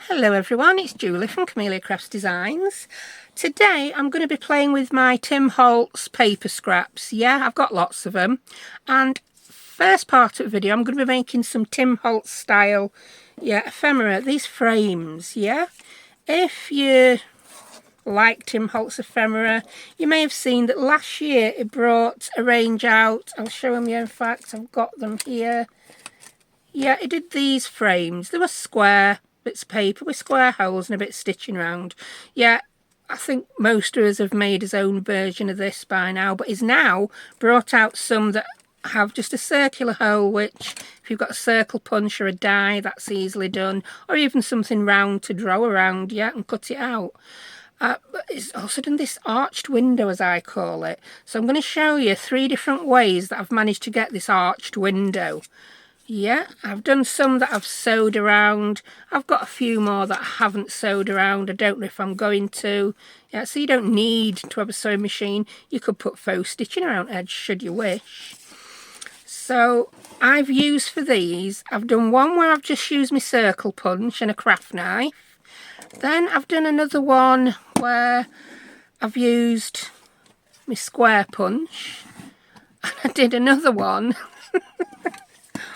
Hello everyone, it's Julie from Camelia Crafts Designs. Today I'm going to be playing with my Tim Holtz Paper Scraps. Yeah, I've got lots of them. And first part of the video I'm going to be making some Tim Holtz style, ephemera, these frames, yeah. If you like Tim Holtz ephemera, you may have seen that last year it brought a range out. I'll show them you, in fact, I've got them here. Yeah, it did these frames. They were square bits of paper with square holes and a bit of stitching around. Yeah, I think most of us have made his own version of this by now, but he's now brought out some that have just a circular hole, which if you've got a circle punch or a die, that's easily done, or even something round to draw around, yeah, and cut it out. But it's also done this arched window, as I call it. So I'm going to show you 3 different ways that I've managed to get this arched window. Yeah, I've done some that I've sewed around. I've got a few more that I haven't sewed around. I don't know if I'm going to. Yeah, so you don't need to have a sewing machine. You could put faux stitching around edge should you wish. So I've used for these, I've done one where I've just used my circle punch and a craft knife. Then I've done another one where I've used my square punch. And I did another one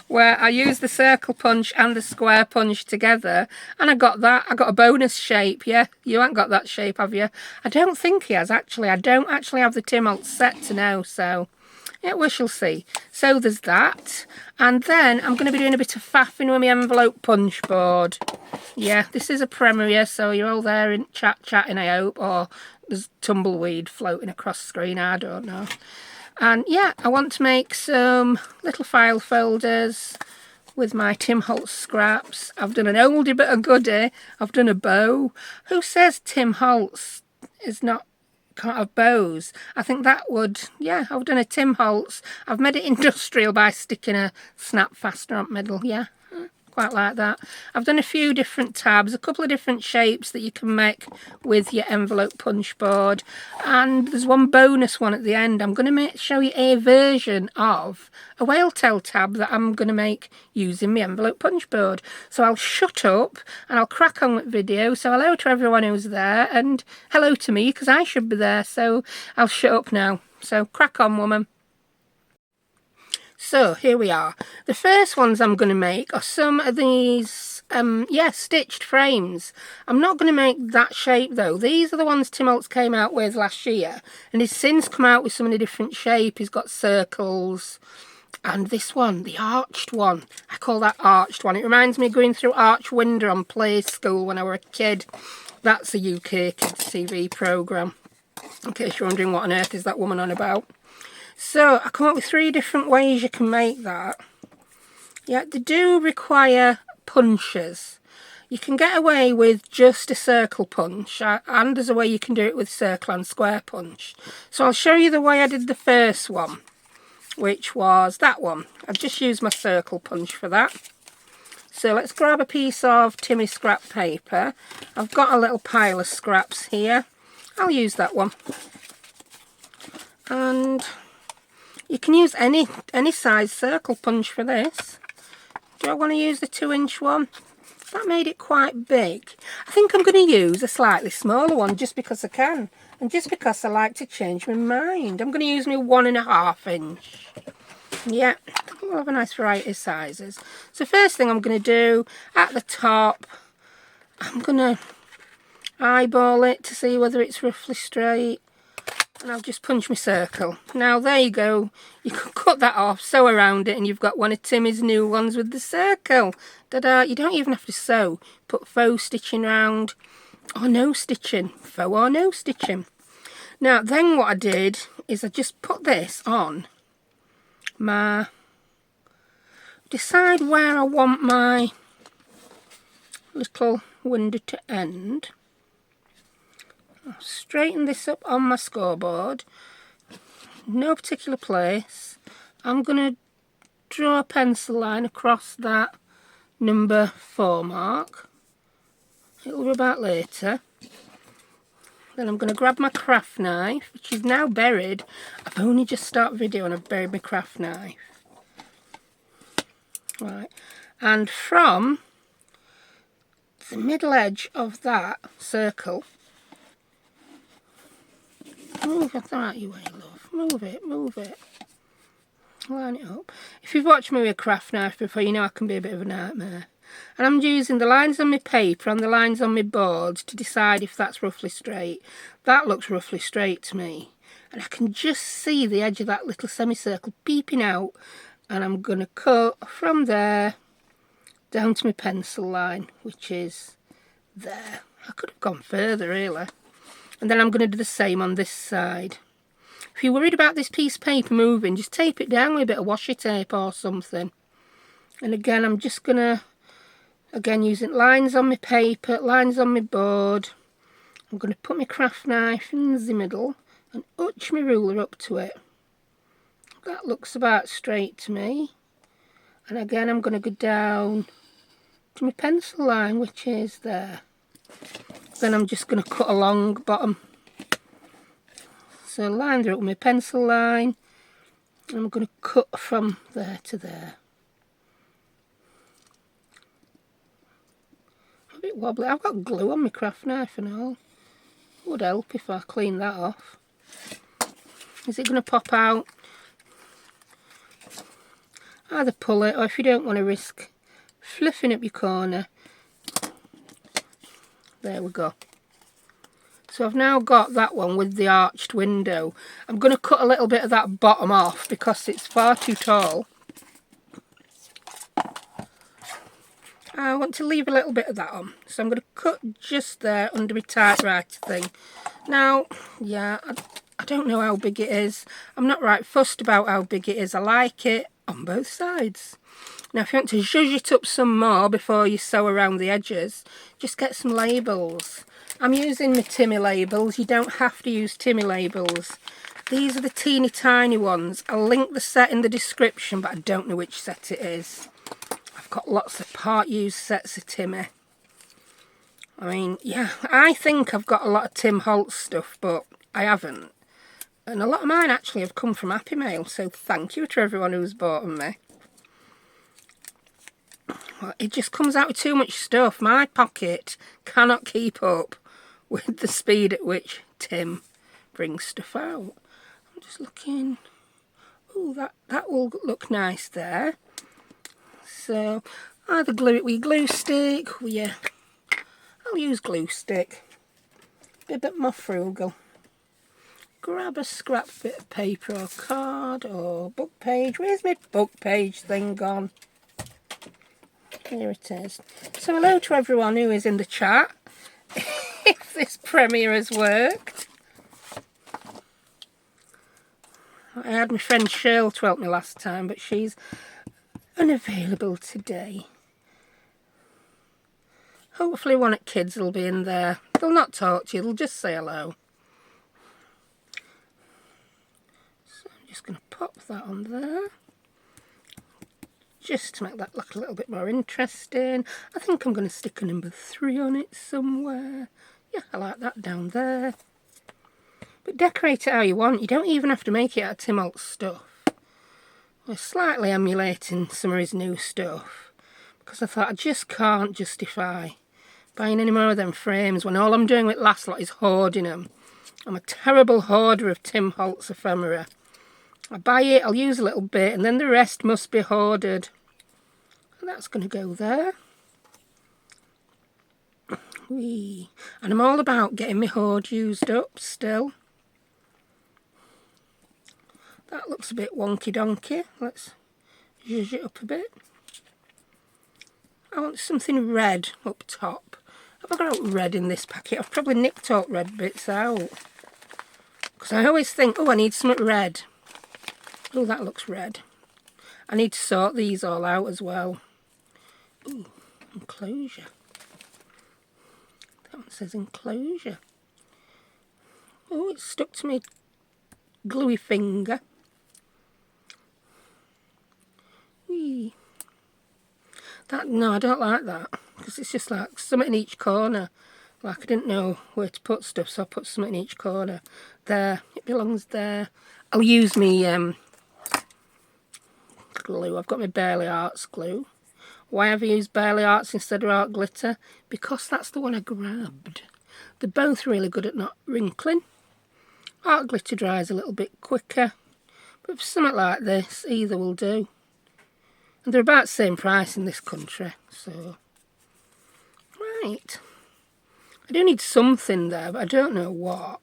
where I used the circle punch and the square punch together, and I got a bonus shape. Yeah, you haven't got that shape, have you? I don't think he has, actually. I don't actually have the Tim Holtz set to know, so yeah, we shall see. So there's that, and then I'm going to be doing a bit of faffing with my envelope punch board. Yeah, this is a premiere, so you're all there in chatting, I hope, or there's tumbleweed floating across the screen, I don't know. And yeah, I want to make some little file folders with my Tim Holtz scraps. I've done an oldie but a goodie. I've done a bow. Who says Tim Holtz can't have bows? I think that would, yeah, I've done a Tim Holtz. I've made it industrial by sticking a snap fastener on the middle, yeah. Quite like that. I've done a few different tabs, a couple of different shapes that you can make with your envelope punch board, and there's one bonus one at the end. I'm going to show you a version of a whale tail tab that I'm going to make using my envelope punch board. So I'll shut up and I'll crack on with video. So hello to everyone who's there, and hello to me because I should be there. So I'll shut up now. So crack on, woman. So here we are. The first ones I'm going to make are some of these, stitched frames. I'm not going to make that shape though. These are the ones Tim Holtz came out with last year, and he's since come out with some in a different shape. He's got circles, and this one, the arched one. I call that arched one. It reminds me of going through Arch Window on Play School when I were a kid. That's a UK Kids TV programme, in case you're wondering what on earth is that woman on about. So I come up with 3 different ways you can make that. Yeah, they do require punches. You can get away with just a circle punch, and there's a way you can do it with circle and square punch. So I'll show you the way I did the first one, which was that one. I've just used my circle punch for that. So let's grab a piece of Timmy scrap paper. I've got a little pile of scraps here. I'll use that one. And you can use any size circle punch for this. Do I want to use the 2-inch one? That made it quite big. I think I'm going to use a slightly smaller one just because I can. And just because I like to change my mind. I'm going to use my 1.5 inch. Yeah, we'll have a nice variety of sizes. So first thing I'm going to do, at the top, I'm going to eyeball it to see whether it's roughly straight. And I'll just punch my circle. Now there you go. You can cut that off, sew around it, and you've got one of Timmy's new ones with the circle. Ta-da! You don't even have to sew. Put faux stitching round, or no stitching. Faux or no stitching. Now then what I did is I just put this on my... Decide where I want my little window to end. I'll straighten this up on my scoreboard, no particular place. I'm going to draw a pencil line across that number 4 mark. It'll rub out later. Then I'm going to grab my craft knife, which is now buried. I've only just started video and I've buried my craft knife. Right, and from the middle edge of that circle. Move it that your way, love. Move it, move it. Line it up. If you've watched me with a craft knife before, you know I can be a bit of a nightmare. And I'm using the lines on my paper and the lines on my boards to decide if that's roughly straight. That looks roughly straight to me. And I can just see the edge of that little semicircle peeping out. And I'm going to cut from there down to my pencil line, which is there. I could have gone further, really. And then I'm going to do the same on this side. If you're worried about this piece of paper moving, just tape it down with a bit of washi tape or something. And again, I'm just going to, again, using lines on my paper, lines on my board. I'm going to put my craft knife in the middle and touch my ruler up to it. That looks about straight to me. And again, I'm going to go down to my pencil line, which is there. Then I'm just going to cut along bottom. So line there up with my pencil line. And I'm going to cut from there to there. A bit wobbly. I've got glue on my craft knife and all. Would help if I clean that off. Is it going to pop out? Either pull it, or if you don't want to risk fluffing up your corner. There we go. So I've now got that one with the arched window. I'm going to cut a little bit of that bottom off because it's far too tall. I want to leave a little bit of that on. So I'm going to cut just there under my typewriter thing. Now, yeah, I don't know how big it is. I'm not right fussed about how big it is. I like it on both sides. Now if you want to zhuzh it up some more before you sew around the edges, just get some labels. I'm using my Timmy labels. You don't have to use Timmy labels. These are the teeny tiny ones. I'll link the set in the description, but I don't know which set it is. I've got lots of part used sets of Timmy. I mean, yeah, I think I've got a lot of Tim Holtz stuff, but I haven't. And a lot of mine actually have come from Happy Mail, so thank you to everyone who's bought them me. Well, it just comes out with too much stuff. My pocket cannot keep up with the speed at which Tim brings stuff out. I'm just looking. Oh, that will look nice there. So either glue it with glue stick, I'll use glue stick. Be a bit more frugal. Grab a scrap bit of paper or card or book page. Where's my book page thing gone? Here it is. So hello to everyone who is in the chat. If this premiere has worked. I had my friend Cheryl to help me last time, but she's unavailable today. Hopefully one at Kids will be in there. They'll not talk to you, they'll just say hello. So I'm just going to pop that on there. Just to make that look a little bit more interesting. I think I'm going to stick a number 3 on it somewhere. Yeah, I like that down there. But decorate it how you want. You don't even have to make it out of Tim Holtz stuff. We're slightly emulating some of his new stuff. Because I thought I just can't justify buying any more of them frames when all I'm doing with last lot is hoarding them. I'm a terrible hoarder of Tim Holtz ephemera. I buy it, I'll use a little bit, and then the rest must be hoarded. And that's going to go there. Whee. And I'm all about getting my hoard used up still. That looks a bit wonky donkey. Let's zhuzh it up a bit. I want something red up top. Have I got red in this packet? I've probably nicked all red bits out. Because I always think, oh, I need something red. Oh, that looks red. I need to sort these all out as well. Ooh, enclosure. That one says enclosure. Oh, it's stuck to my gluey finger. Whee. That, no, I don't like that. Because it's just like something in each corner. Like I didn't know where to put stuff, so I put something in each corner. There, it belongs there. I'll use me glue. I've got my Burlap Arts glue. Why have I used Burlap Arts instead of art glitter? Because that's the one I grabbed. They're both really good at not wrinkling. Art glitter dries a little bit quicker, but for something like this, either will do. And they're about the same price in this country, so... Right. I do need something there, but I don't know what.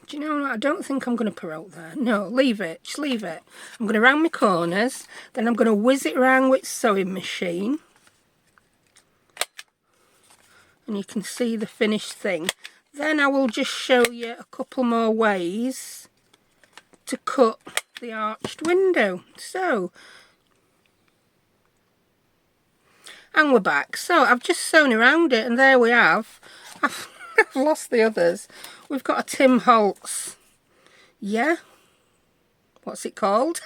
Do you know what? I don't think I'm going to put out there. No, leave it. Just leave it. I'm going to round my corners. Then I'm going to whiz it around with sewing machine. And you can see the finished thing. Then I will just show you a couple more ways to cut the arched window. So... And we're back. So I've just sewn around it, and there we have. I've lost the others. We've got a Tim Holtz. Yeah. What's it called?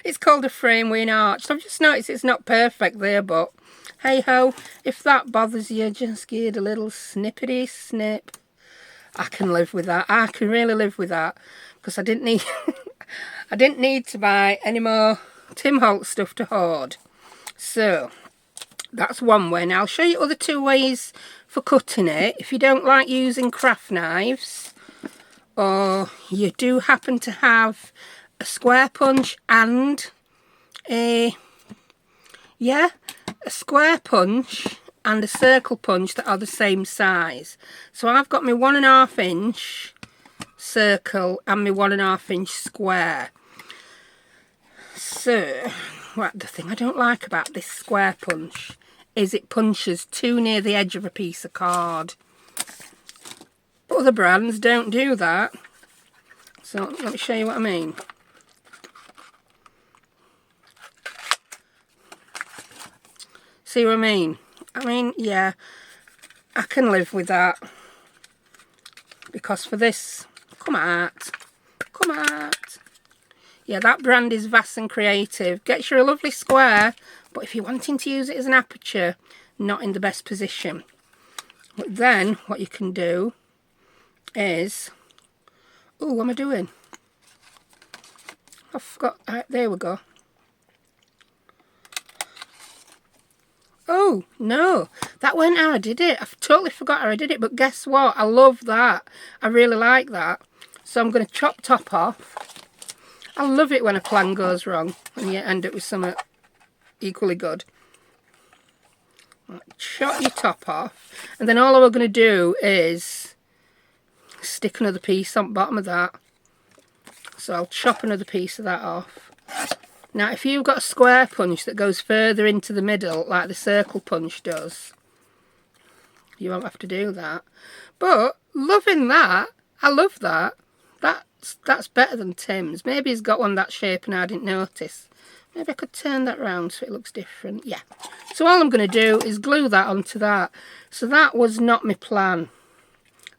It's called a frame with an arch. So I've just noticed it's not perfect there, but hey ho. If that bothers you, just give it a little snippety snip. I can live with that. I can really live with that, because I didn't need I didn't need to buy any more Tim Holtz stuff to hoard. So that's one way. Now I'll show you other two ways for cutting it. If you don't like using craft knives, or you do happen to have a square punch and a square punch and a circle punch that are the same size. So I've got my 1.5 inch circle and my 1.5 inch square. So what the thing I don't like about this square punch is it punches too near the edge of a piece of card. Other brands don't do that. So let me show you what I mean. See what I mean? I mean, yeah, I can live with that. Because for this, come out. Yeah, that brand is Vast and Creative. Gets you a lovely square, but if you're wanting to use it as an aperture, not in the best position. But then, what you can do is... Oh, what am I doing? I forgot. There we go. Oh, no. That wasn't how I did it. I totally forgot how I did it, but guess what? I love that. I really like that. So I'm going to chop top off. I love it when a plan goes wrong and you end up with something equally good. Chop your top off, and then all we're going to do is stick another piece on the bottom of that. So I'll chop another piece of that off. Now if you've got a square punch that goes further into the middle like the circle punch does, you won't have to do that. But loving that, I love that. That's better than Tim's. Maybe he's got one that shape and I didn't notice. Maybe I could turn that round so it looks different. Yeah. So all I'm going to do is glue that onto that. So that was not my plan.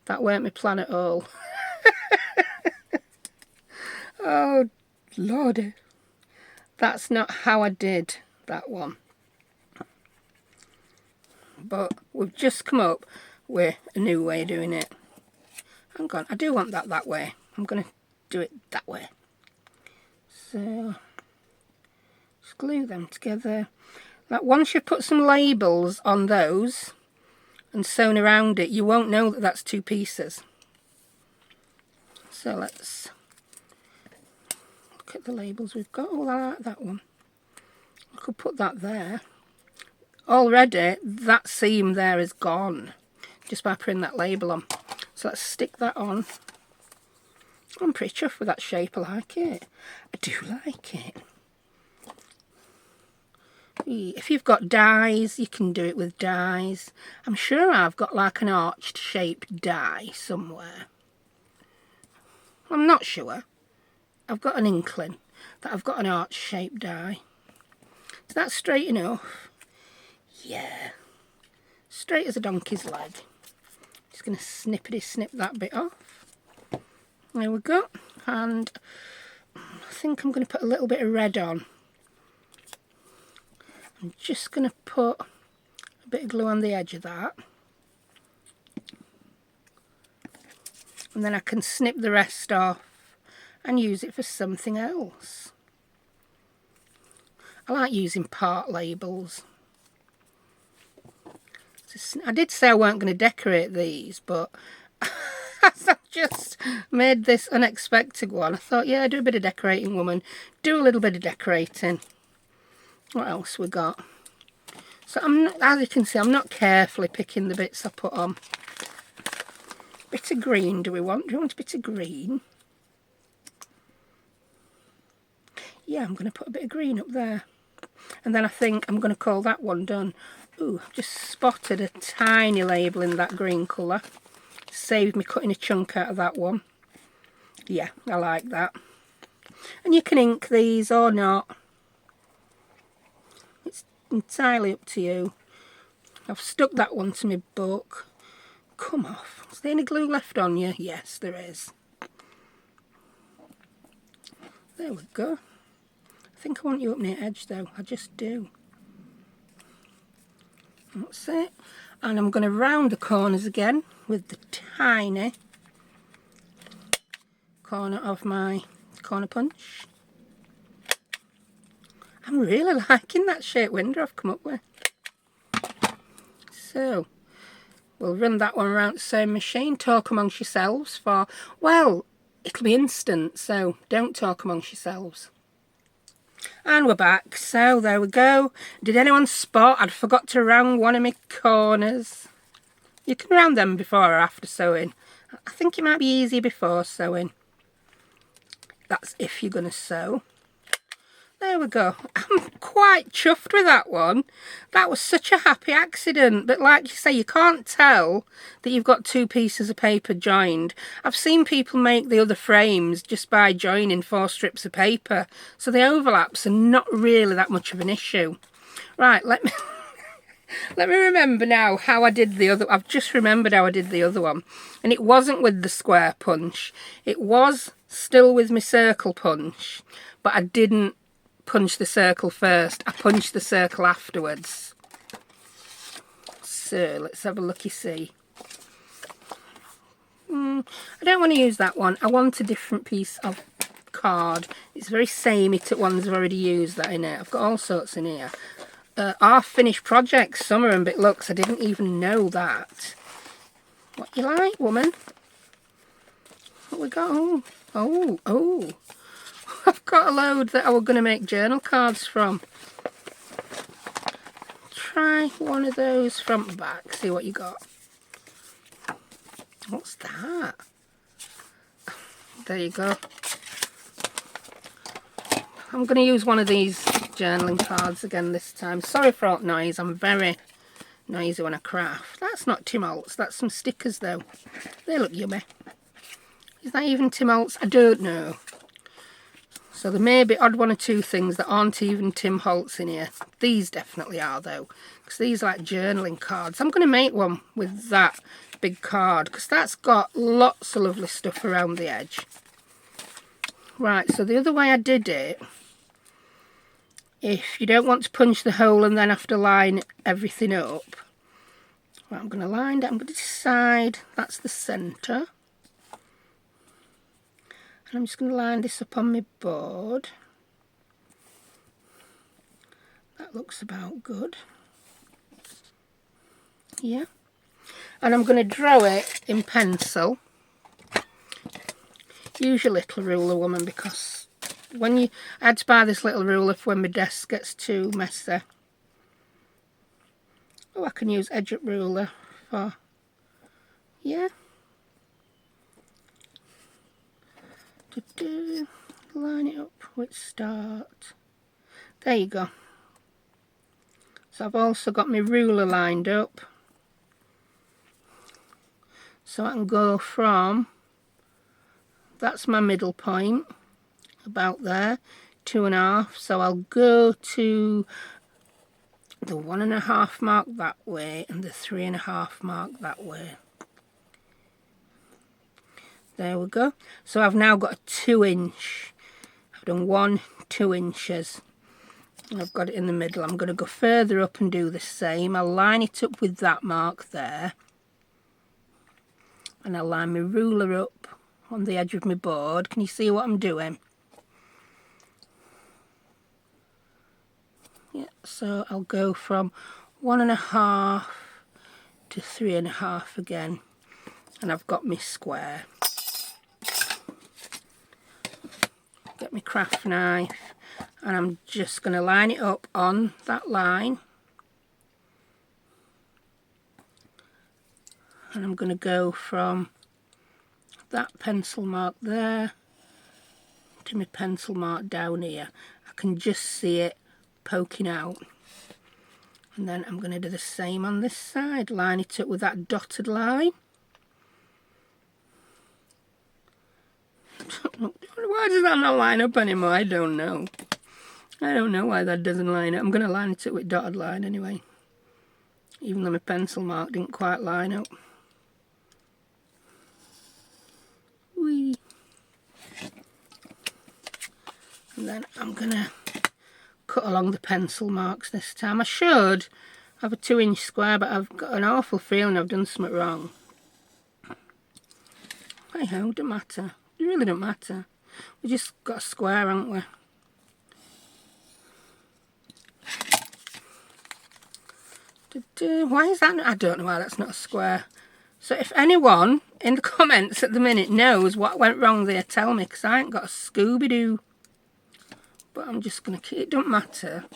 That weren't my plan at all. Oh, Lordy. That's not how I did that one. But we've just come up with a new way of doing it. Hang on, I do want that way. I'm going to do it that way. So, just glue them together. Like once you've put some labels on those and sewn around it, you won't know that that's two pieces. So let's look at the labels we've got. Oh, I like that one. I could put that there. Already, that seam there is gone just by putting that label on. So let's stick that on. I'm pretty chuffed with that shape. I like it. I do like it. If you've got dies, you can do it with dies. I'm sure I've got like an arched shaped die somewhere. I'm not sure. I've got an inkling that I've got an arched shaped die. Is that straight enough? Yeah. Straight as a donkey's leg. Just going to snippety snip that bit off. There we go. And I think I'm going to put a little bit of red on. I'm just going to put a bit of glue on the edge of that. And then I can snip the rest off and use it for something else. I like using part labels. I did say I weren't going to decorate these, but as I've just made this unexpected one, I thought, yeah, do a bit of decorating, woman. Do a little bit of decorating. What else we got? So I'm not, as you can see, I'm not carefully picking the bits I put on. Bit of green do we want? Do we want a bit of green? Yeah, I'm going to put a bit of green up there. And then I think I'm going to call that one done. Ooh, I've just spotted a tiny label in that green colour. Saved me cutting a chunk out of that one. Yeah, I like that. And you can ink these or not. It's entirely up to you. I've stuck that one to my book. Come off. Is there any glue left on you? Yes, there is. There we go. I think I want you up near edge though. I just do. That's it. And I'm going to round the corners again with the tiny corner of my corner punch. I'm really liking that shape window I've come up with. So we'll run that one around the same machine. Talk amongst yourselves for, well, it'll be instant, so don't talk amongst yourselves. And we're back, so there we go. Did anyone spot I'd forgot to round one of my corners? You can round them before or after sewing. I think it might be easier before sewing. That's if you're going to sew. There we go. I'm quite chuffed with that one. That was such a happy accident. But like you say, you can't tell that you've got two pieces of paper joined. I've seen people make the other frames just by joining 4 strips of paper. So the overlaps are not really that much of an issue. Right, let me remember now how I did the other. I've just remembered how I did the other one. And it wasn't with the square punch. It was still with my circle punch. But I didn't punch the circle first. I punched the circle afterwards. So let's have a looky see. I don't want to use that one. I want a different piece of card. It's very samey to ones I've already used that in it. I've got all sorts in here. Our finished project, Summer and Bit Looks. I didn't even know that. What you like, woman? What we got? Oh. I've got a load that I was going to make journal cards from. Try one of those front and back. See what you got. What's that? There you go. I'm going to use one of these journaling cards again this time. Sorry for all the noise. I'm very noisy when I craft. That's not Tim Holtz. That's some stickers though. They look yummy. Is that even Tim Holtz? I don't know. So there may be odd one or two things that aren't even Tim Holtz in here. These definitely are though, because these are like journaling cards. I'm going to make one with that big card, because that's got lots of lovely stuff around the edge. Right, so the other way I did it, if you don't want to punch the hole and then have to line everything up, well, I'm going to line it. I'm going to decide that's the centre. I'm just going to line this up on my board. That looks about good. Yeah. And I'm going to draw it in pencil. Use your little ruler, woman, because when I had to buy this little ruler for when my desk gets too messy. Oh, I can use edge up ruler for, yeah. Line it up with start. There you go. So I've also got my ruler lined up, so I can go from, that's my middle point, about there, 2.5. So I'll go to the 1.5 mark that way and the 3.5 mark that way. There we go. So I've now got a 2-inch. I've done 2 inches. And I've got it in the middle. I'm going to go further up and do the same. I'll line it up with that mark there. And I'll line my ruler up on the edge of my board. Can you see what I'm doing? Yeah, so I'll go from 1.5 to 3.5 again, and I've got my square. Get my craft knife, and I'm just going to line it up on that line, and I'm going to go from that pencil mark there to my pencil mark down here. I can just see it poking out. And then I'm going to do the same on this side, line it up with that dotted line. Why does that not line up anymore? I don't know. I don't know why that doesn't line up. I'm going to line it up with dotted line anyway, even though my pencil mark didn't quite line up. Whee. And then I'm going to cut along the pencil marks this time. I should have a 2-inch square, but I've got an awful feeling I've done something wrong. Hey ho, don't matter. It really don't matter. We just got a square, haven't we? Why is that? I don't know why that's not a square. So if anyone in the comments at the minute knows what went wrong there, tell me, because I ain't got a Scooby-Doo. But I'm just going to keep it. Don't matter.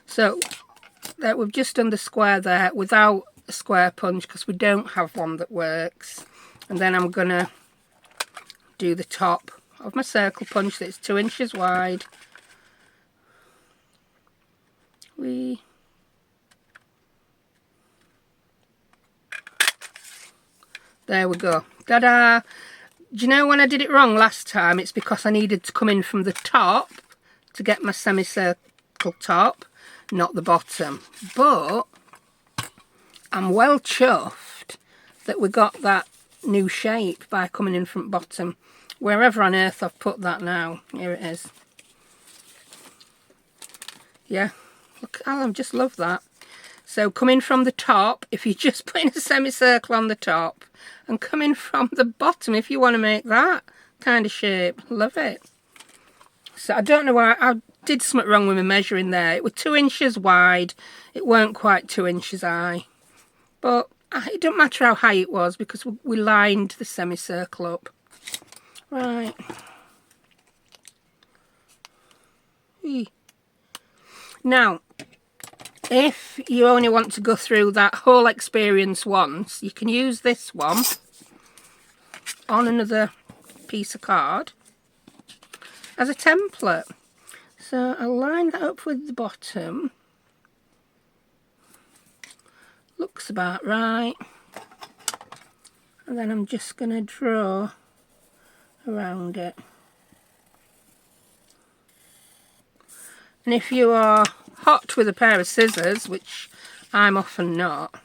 So there, we've just done the square there without a square punch because we don't have one that works. And then I'm going to do the top of my circle punch that's 2 inches wide. There we go. Ta-da! Do you know when I did it wrong last time? It's because I needed to come in from the top to get my semicircle top, not the bottom. But I'm well chuffed that we got that new shape by coming in from bottom. Wherever on earth I've put that now. Here it is. Yeah, look, I just love that. So coming from the top, if you're just putting a semicircle on the top, and coming from the bottom if you want to make that kind of shape. Love it. So I don't know why I did something wrong with my measuring there. It was 2 inches wide. It weren't quite 2 inches high. But it don't matter how high it was because we lined the semicircle up. Right. Now, if you only want to go through that whole experience once, you can use this one on another piece of card as a template. So I'll line that up with the bottom. Looks about right. And then I'm just going to draw around it. And if you are hot with a pair of scissors, which I'm often not,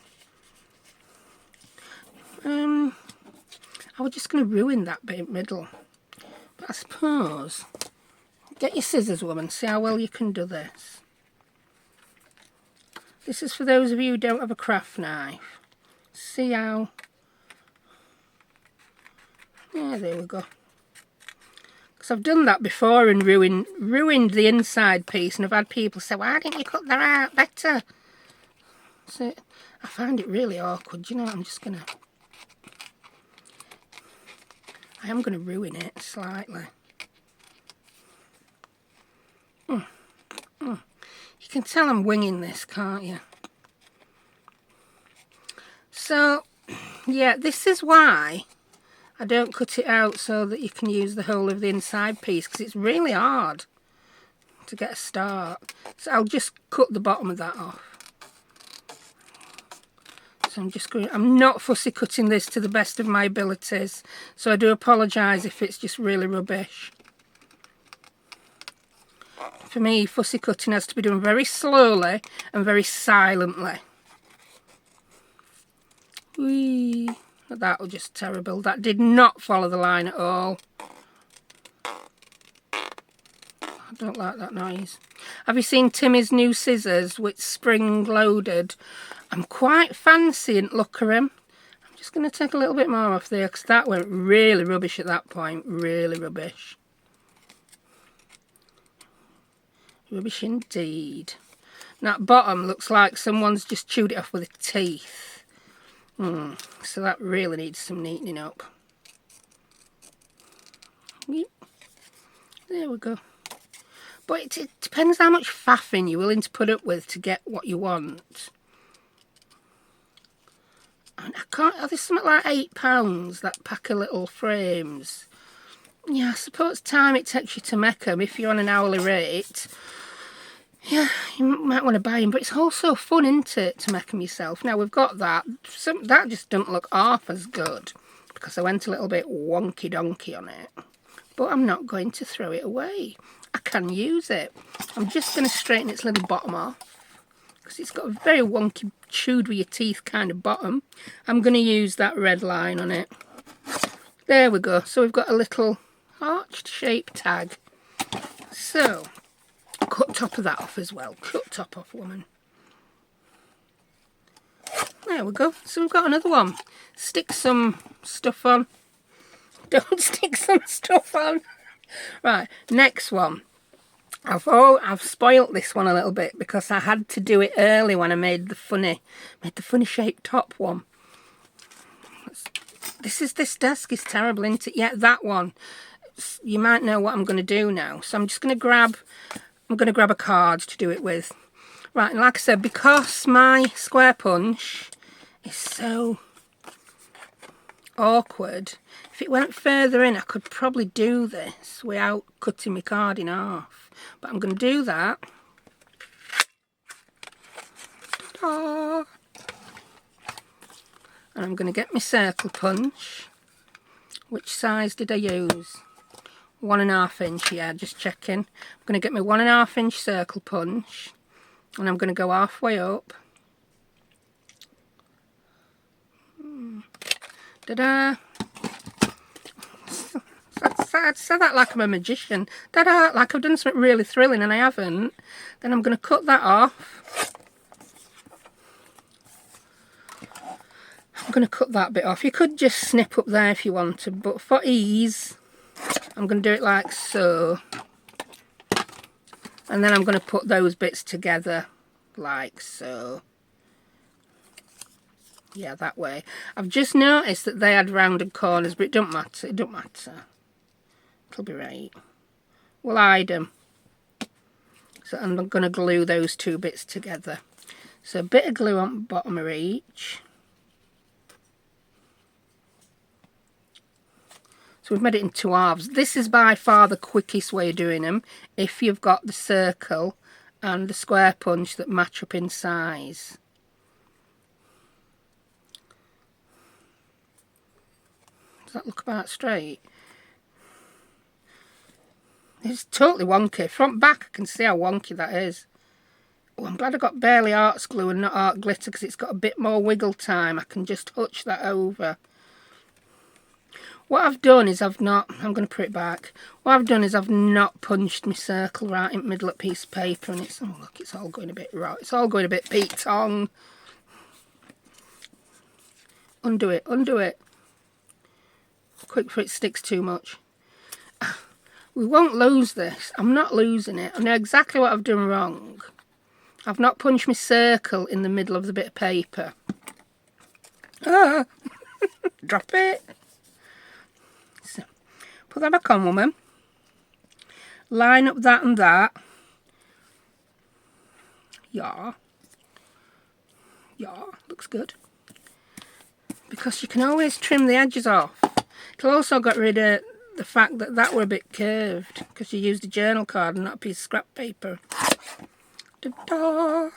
I was just going to ruin that bit middle. But I suppose, get your scissors, woman, see how well you can do this. This is for those of you who don't have a craft knife. See how, yeah, there we go. Because I've done that before and ruined the inside piece, and I've had people say, why didn't you cut that out better? So I find it really awkward. You know, I am going to ruin it slightly. You can tell I'm winging this, can't you? So, yeah, this is why I don't cut it out so that you can use the whole of the inside piece, because it's really hard to get a start. So I'll just cut the bottom of that off. So I'm not fussy cutting this to the best of my abilities, so I do apologise if it's just really rubbish. For me, fussy cutting has to be done very slowly and very silently. Whee! That was just terrible. That did not follow the line at all. I don't like that noise. Have you seen Timmy's new scissors with spring loaded? I'm quite fancying, look at them. just going to take a little bit more off there because that went really rubbish at that point. Really rubbish. Rubbish indeed. That bottom looks like someone's just chewed it off with their teeth. So that really needs some neatening up. Yep. There we go. But it depends how much faffing you're willing to put up with to get what you want. And I can't, there's something like £8, that pack of little frames. Yeah, I suppose time it takes you to make them, if you're on an hourly rate, yeah, you might want to buy them. But it's also fun, isn't it, to make them yourself. Now, we've got that. That just doesn't look half as good because I went a little bit wonky-donkey on it. But I'm not going to throw it away. I can use it. I'm just going to straighten its little bottom off because it's got a very wonky, chewed with your teeth kind of bottom. I'm going to use that red line on it. There we go. So we've got a little arched shape tag. So, cut top of that off as well. Cut top off, woman. There we go. So we've got another one. Stick some stuff on. Don't stick some stuff on. Right, next one. I've spoilt this one a little bit because I had to do it early when I made the funny shaped top one. This desk is terrible, isn't it? Yeah, that one. You might know what I'm going to do now. So I'm just going to grab a card to do it with. Right, and like I said, because my square punch is so awkward, if it went further in, I could probably do this without cutting my card in half. But I'm going to do that. Ta-da! And I'm going to get my circle punch. Which size did I use? 1.5 inch, yeah, just checking. I'm going to get my 1.5 inch circle punch. And I'm going to go halfway up. Ta-da! I'd say that like I'm a magician. Ta-da! Like I've done something really thrilling and I haven't. Then I'm going to cut that off. I'm going to cut that bit off. You could just snip up there if you wanted, but for ease, I'm going to do it like so. And then I'm going to put those bits together like so. Yeah, that way. I've just noticed that they had rounded corners, but it don't matter. It don't matter. It'll be right. We'll hide them. So I'm going to glue those two bits together. So a bit of glue on the bottom of each. So we've made it in 2 halves. This is by far the quickest way of doing them, if you've got the circle and the square punch that match up in size. Does that look about straight? It's totally wonky. Front back, I can see how wonky that is. Oh, I'm glad I got barely arts glue and not art glitter because it's got a bit more wiggle time. I can just touch that over. What I've done is I'm going to put it back. What I've done is I've not punched my circle right in the middle of a piece of paper, and it's, oh look, it's all going a bit right. It's all going a bit Pete Tong. Undo it, undo it. Quick before it sticks too much. We won't lose this. I'm not losing it. I know exactly what I've done wrong. I've not punched my circle in the middle of the bit of paper. Ah! Drop it. So, put that back on, woman. Line up that and that. Yeah. Yeah, looks good. Because you can always trim the edges off. It'll also get rid of the fact that that were a bit curved because you used a journal card and not a piece of scrap paper. Da-da!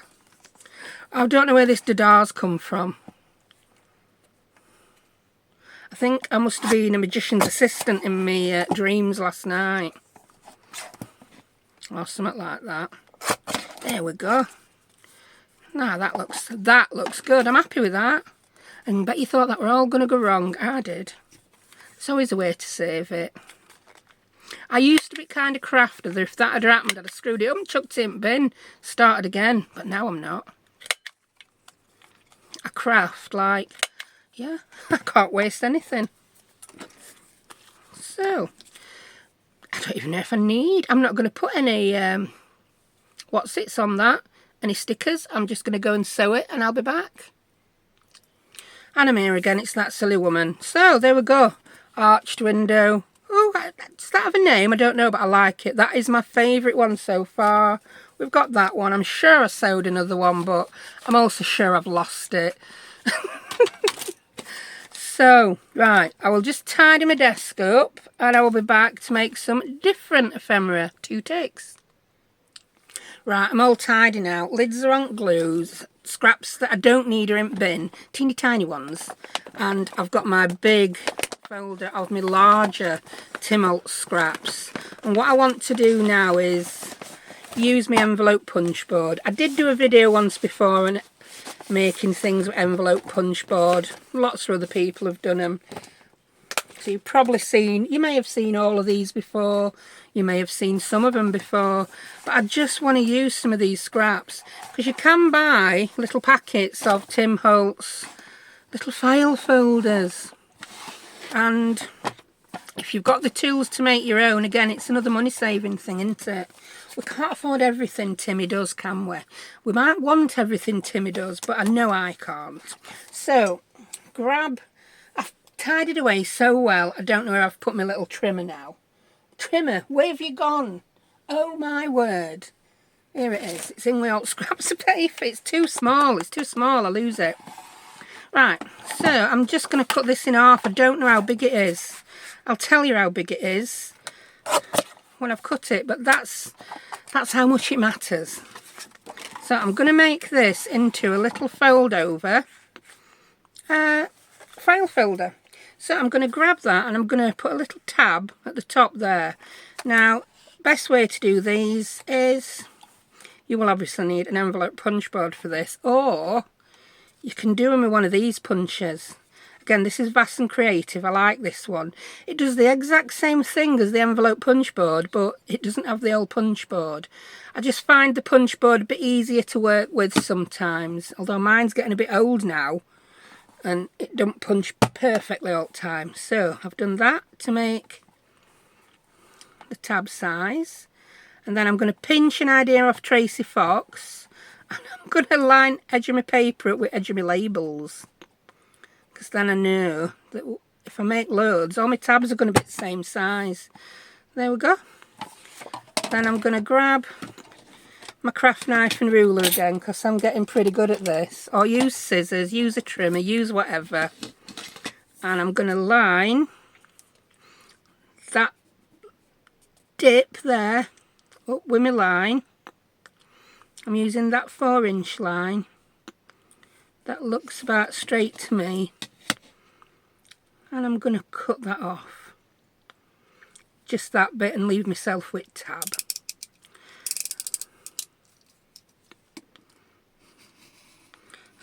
I don't know where this da-da's come from. I think I must have been a magician's assistant in my dreams last night. Or something like that. There we go. Now that looks good. I'm happy with that. And bet you thought that were all going to go wrong. I did. There's always a way to save it. I used to be kind of crafty that if that had happened, I'd have screwed it up and chucked it in the bin, started again. But now I'm not. I craft like, yeah, I can't waste anything. So, I don't even know if I need, I'm not going to put any, what sits on that, any stickers. I'm just going to go and sew it and I'll be back. And I'm here again, it's that silly woman. So, there we go. Arched window. Oh, does that have a name? I don't know, but I like it. That is my favourite one so far. We've got that one. I'm sure I sewed another one, but I'm also sure I've lost it. So, right, I will just tidy my desk up and I will be back to make some different ephemera. 2 ticks. Right, I'm all tidy now. Lids are on glues. Scraps that I don't need are in bin. Teeny tiny ones. And I've got my big folder of my larger Tim Holtz scraps. And what I want to do now is use my envelope punch board. I did do a video once before on making things with envelope punch board. Lots of other people have done them. So you've probably seen, you may have seen all of these before. You may have seen some of them before. But I just want to use some of these scraps. Because you can buy little packets of Tim Holtz little file folders. And if you've got the tools to make your own, again, it's another money saving thing, isn't it? We can't afford everything Timmy does, can we? We might want everything Timmy does, but I know I can't. So, I've tidied away so well, I don't know where I've put my little trimmer now. Trimmer, where have you gone? Oh my word. Here it is. It's in my old scraps of paper. It's too small, I lose it. Right, so I'm just going to cut this in half. I don't know how big it is. I'll tell you how big it is when I've cut it, but that's how much it matters. So I'm going to make this into a little fold over file folder. So I'm going to grab that and I'm going to put a little tab at the top there. Now, best way to do these is, you will obviously need an envelope punch board for this, or you can do them with one of these punchers. Again, this is Vast and Creative. I like this one. It does the exact same thing as the envelope punch board, but it doesn't have the old punch board. I just find the punch board a bit easier to work with sometimes, although mine's getting a bit old now and it don't punch perfectly all the time. So I've done that to make the tab size, and then I'm going to pinch an idea off Tracy Fox, and I'm going to line edge of my paper up with edge of my labels. Because then I know that if I make loads, all my tabs are going to be the same size. There we go. Then I'm going to grab my craft knife and ruler again, because I'm getting pretty good at this. Or use scissors, use a trimmer, use whatever. And I'm going to line that dip there up with my line. I'm using that 4-inch line. That looks about straight to me. And I'm going to cut that off. Just that bit and leave myself with tab.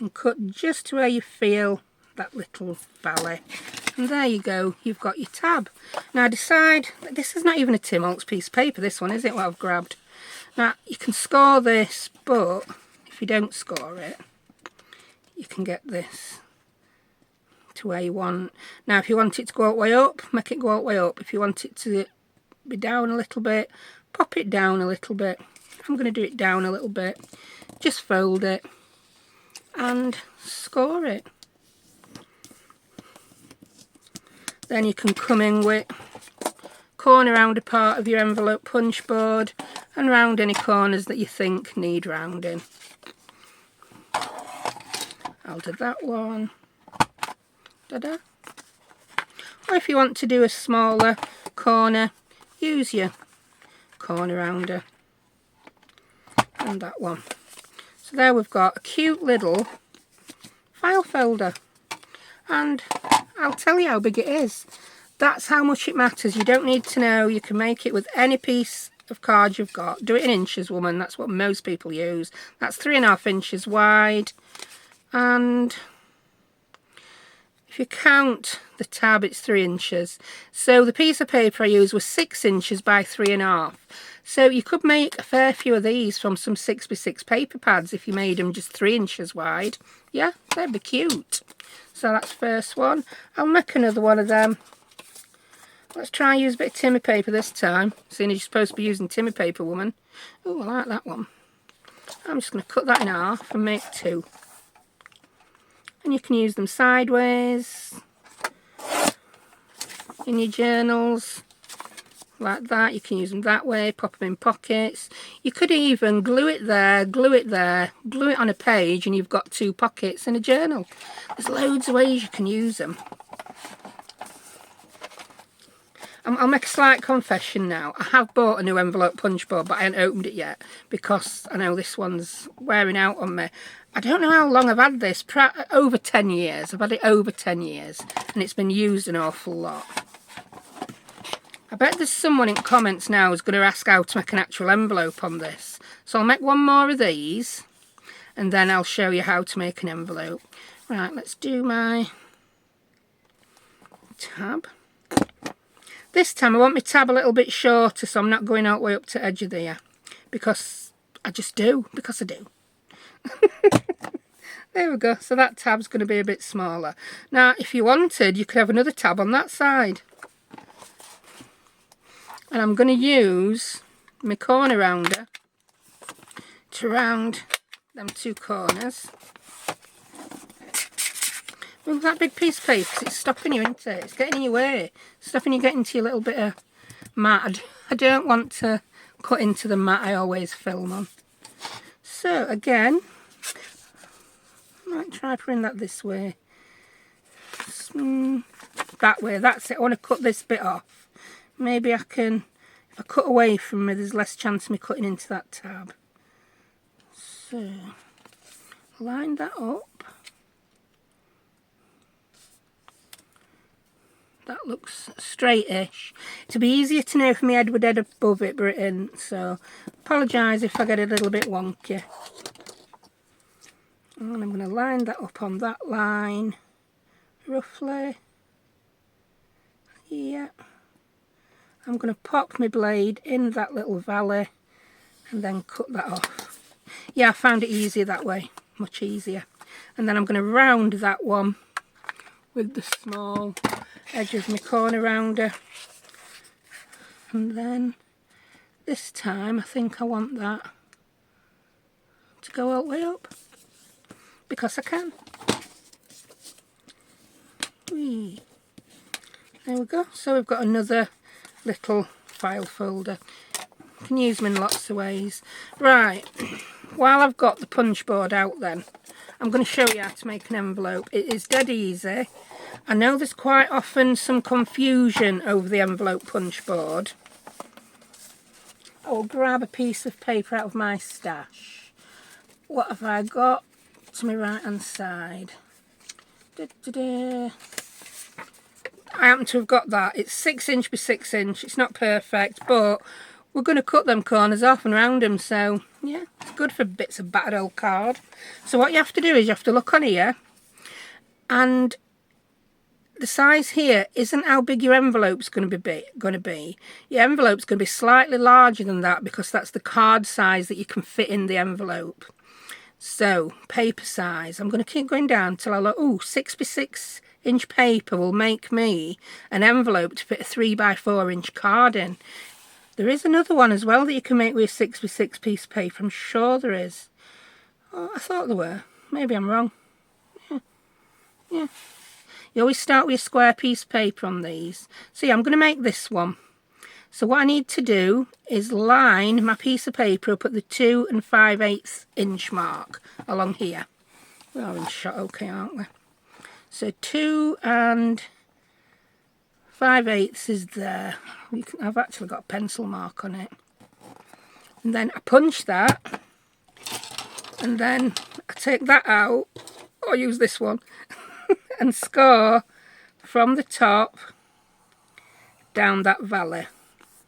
And cut just to where you feel that little valley. And there you go, you've got your tab. Now decide, this is not even a Tim Holtz piece of paper, this one, is it, what I've grabbed? Now, you can score this, but if you don't score it, you can get this to where you want. Now, if you want it to go all the way up, make it go all the way up. If you want it to be down a little bit, pop it down a little bit. I'm going to do it down a little bit. Just fold it and score it. Then you can come in with corner round a part of your envelope punch board and round any corners that you think need rounding. I'll do that one. Da-da. Or if you want to do a smaller corner, use your corner rounder. And that one. So there we've got a cute little file folder. And I'll tell you how big it is. That's how much it matters. You don't need to know. You can make it with any piece of card you've got. Do it in inches, woman. That's what most people use. That's 3.5 inches wide. And if you count the tab, it's 3 inches. So the piece of paper I used was 6 inches by 3.5. So you could make a fair few of these from some 6x6 paper pads if you made them just 3 inches wide. Yeah, they'd be cute. So that's the first one. I'll make another one of them. Let's try and use a bit of Timmy paper this time, seeing as you're supposed to be using Timmy paper, woman. Oh, I like that one. I'm just going to cut that in half and make 2. And you can use them sideways in your journals, like that. You can use them that way, pop them in pockets. You could even glue it there, glue it there, glue it on a page, and you've got 2 pockets in a journal. There's loads of ways you can use them. I'll make a slight confession now. I have bought a new envelope punch board, but I haven't opened it yet because I know this one's wearing out on me. I don't know how long I've had this, over 10 years. I've had it over 10 years and it's been used an awful lot. I bet there's someone in comments now who's going to ask how to make an actual envelope on this. So I'll make one more of these and then I'll show you how to make an envelope. Right, let's do my tab. This time I want my tab a little bit shorter, so I'm not going all the way up to the edge of there. Because I just do. Because I do. There we go. So that tab's going to be a bit smaller. Now, if you wanted, you could have another tab on that side. And I'm going to use my corner rounder to round them 2 corners. Look at that big piece of paper, it's stopping you, isn't it? It's getting in your way. It's stopping you getting to your little bit of mat. I don't want to cut into the mat I always film on. So again, I might try putting that this way. That way, that's it. I want to cut this bit off. Maybe I can, if I cut away from me, there's less chance of me cutting into that tab. So, line that up. That looks straightish. It'll be easier to know if my head would head above it, but it isn't. So, apologise if I get a little bit wonky. And I'm going to line that up on that line, roughly. Yeah. I'm going to pop my blade in that little valley and then cut that off. Yeah, I found it easier that way. Much easier. And then I'm going to round that one with the small edge of my corner rounder, and then this time I think I want that to go all the way up because I can. Whee. There we go. So we've got another little file folder. You can use them in lots of ways. Right, while I've got the punch board out then, I'm going to show you how to make an envelope. It is dead easy. I know there's quite often some confusion over the envelope punch board. I will grab a piece of paper out of my stash. What have I got to my right hand side? I happen to have got that. It's 6 inch by 6 inch. It's not perfect, but we're going to cut them corners off and round them. So yeah, it's good for bits of battered old card. So what you have to do is you have to look on here, and the size here isn't how big your envelope's going to be. Your envelope's going to be slightly larger than that because that's the card size that you can fit in the envelope. So, paper size. I'm going to keep going down till I look. Oh, 6x6 inch paper will make me an envelope to fit a 3x4 inch card in. There is another one as well that you can make with a 6x6 piece of paper. I'm sure there is. Oh, I thought there were. Maybe I'm wrong. Yeah. You always start with a square piece of paper on these. So yeah, I'm going to make this one. So what I need to do is line my piece of paper up at the 2 5/8 inch mark along here. We are in shot okay, aren't we? So 2 5/8 is there. I've actually got a pencil mark on it. And then I punch that. And then I take that out. Or use this one. And score from the top down that valley.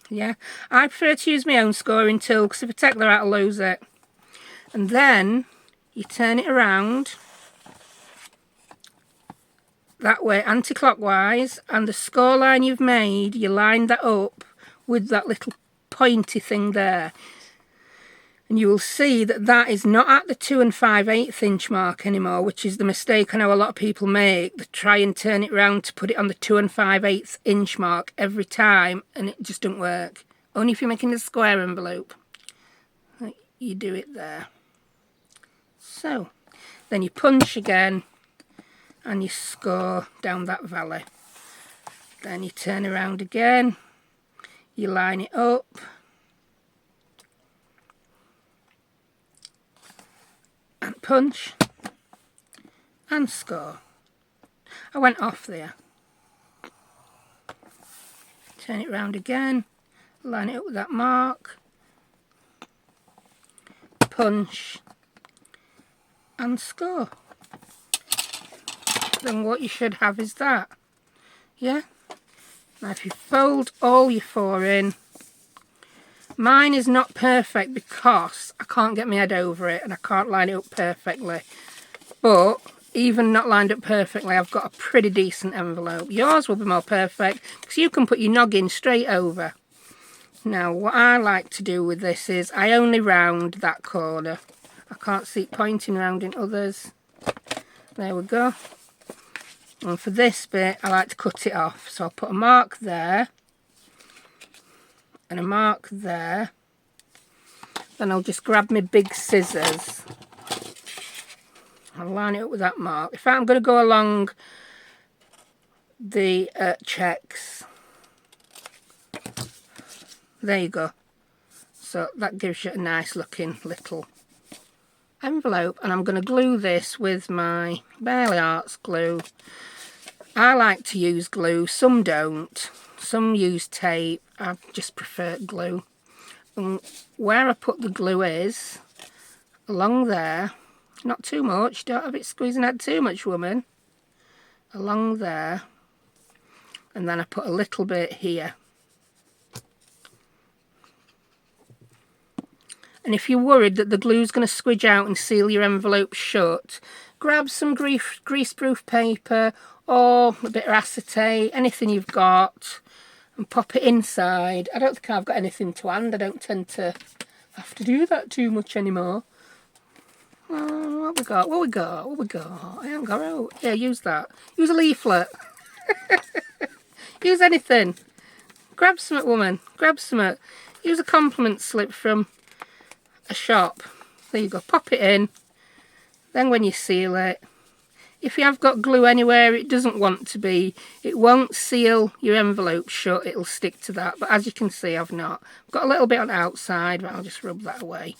Yeah, I prefer to use my own scoring tool because if I take that out I'll lose it. And then you turn it around that way, anti-clockwise, and the score line you've made, you line that up with that little pointy thing there. And you will see that that is not at the 2 5/8 inch mark anymore, which is the mistake I know a lot of people make. They try and turn it round to put it on the 2 5/8 inch mark every time, and it just doesn't work. Only if you're making a square envelope. You do it there. So, then you punch again, and you score down that valley. Then you turn around again, you line it up, and punch, and score. I went off there. Turn it round again, line it up with that mark, punch, and score. Then what you should have is that. Yeah? Now if you fold all your 4 in, mine is not perfect because I can't get my head over it and I can't line it up perfectly. But even not lined up perfectly, I've got a pretty decent envelope. Yours will be more perfect because you can put your noggin straight over. Now what I like to do with this is I only round that corner. I can't see it pointing round in others. There we go. And for this bit, I like to cut it off. So I'll put a mark there, and a mark there. Then I'll just grab my big scissors. I'll line it up with that mark. In fact, I'm going to go along the checks. There you go. So that gives you a nice looking little envelope, and I'm going to glue this with my Burlap Arts glue. I like to use glue, some don't, some use tape. I just prefer glue. And where I put the glue is along there, not too much, don't have it squeezing out too much, woman, along there, and then I put a little bit here. And if you're worried that the glue's going to squidge out and seal your envelope shut, grab some greaseproof paper or a bit of acetate, anything you've got, and pop it inside. I don't think I've got anything to hand. I don't tend to have to do that too much anymore. What we got? What we got? What we got? I haven't got out. Yeah, use that. Use a leaflet. Use anything. Grab something, woman. Grab something. Use a compliment slip from a shop. There you go. Pop it in. Then when you seal it, if you have got glue anywhere it doesn't want to be, it won't seal your envelope shut. It'll stick to that. But as you can see, I've not. I've got a little bit on the outside, but I'll just rub that away.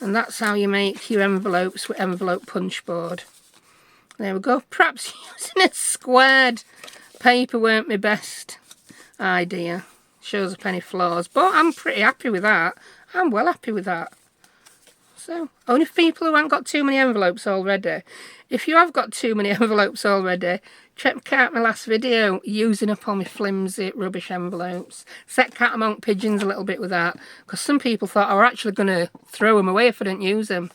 And that's how you make your envelopes with envelope punch board. There we go. Perhaps using a squared paper weren't my best idea. Shows up any flaws, but I'm pretty happy with that. I'm well happy with that. So, only for people who haven't got too many envelopes already. If you have got too many envelopes already, check out my last video using up all my flimsy rubbish envelopes. Set cat among pigeons a little bit with that, because some people thought I were actually going to throw them away if I didn't use them.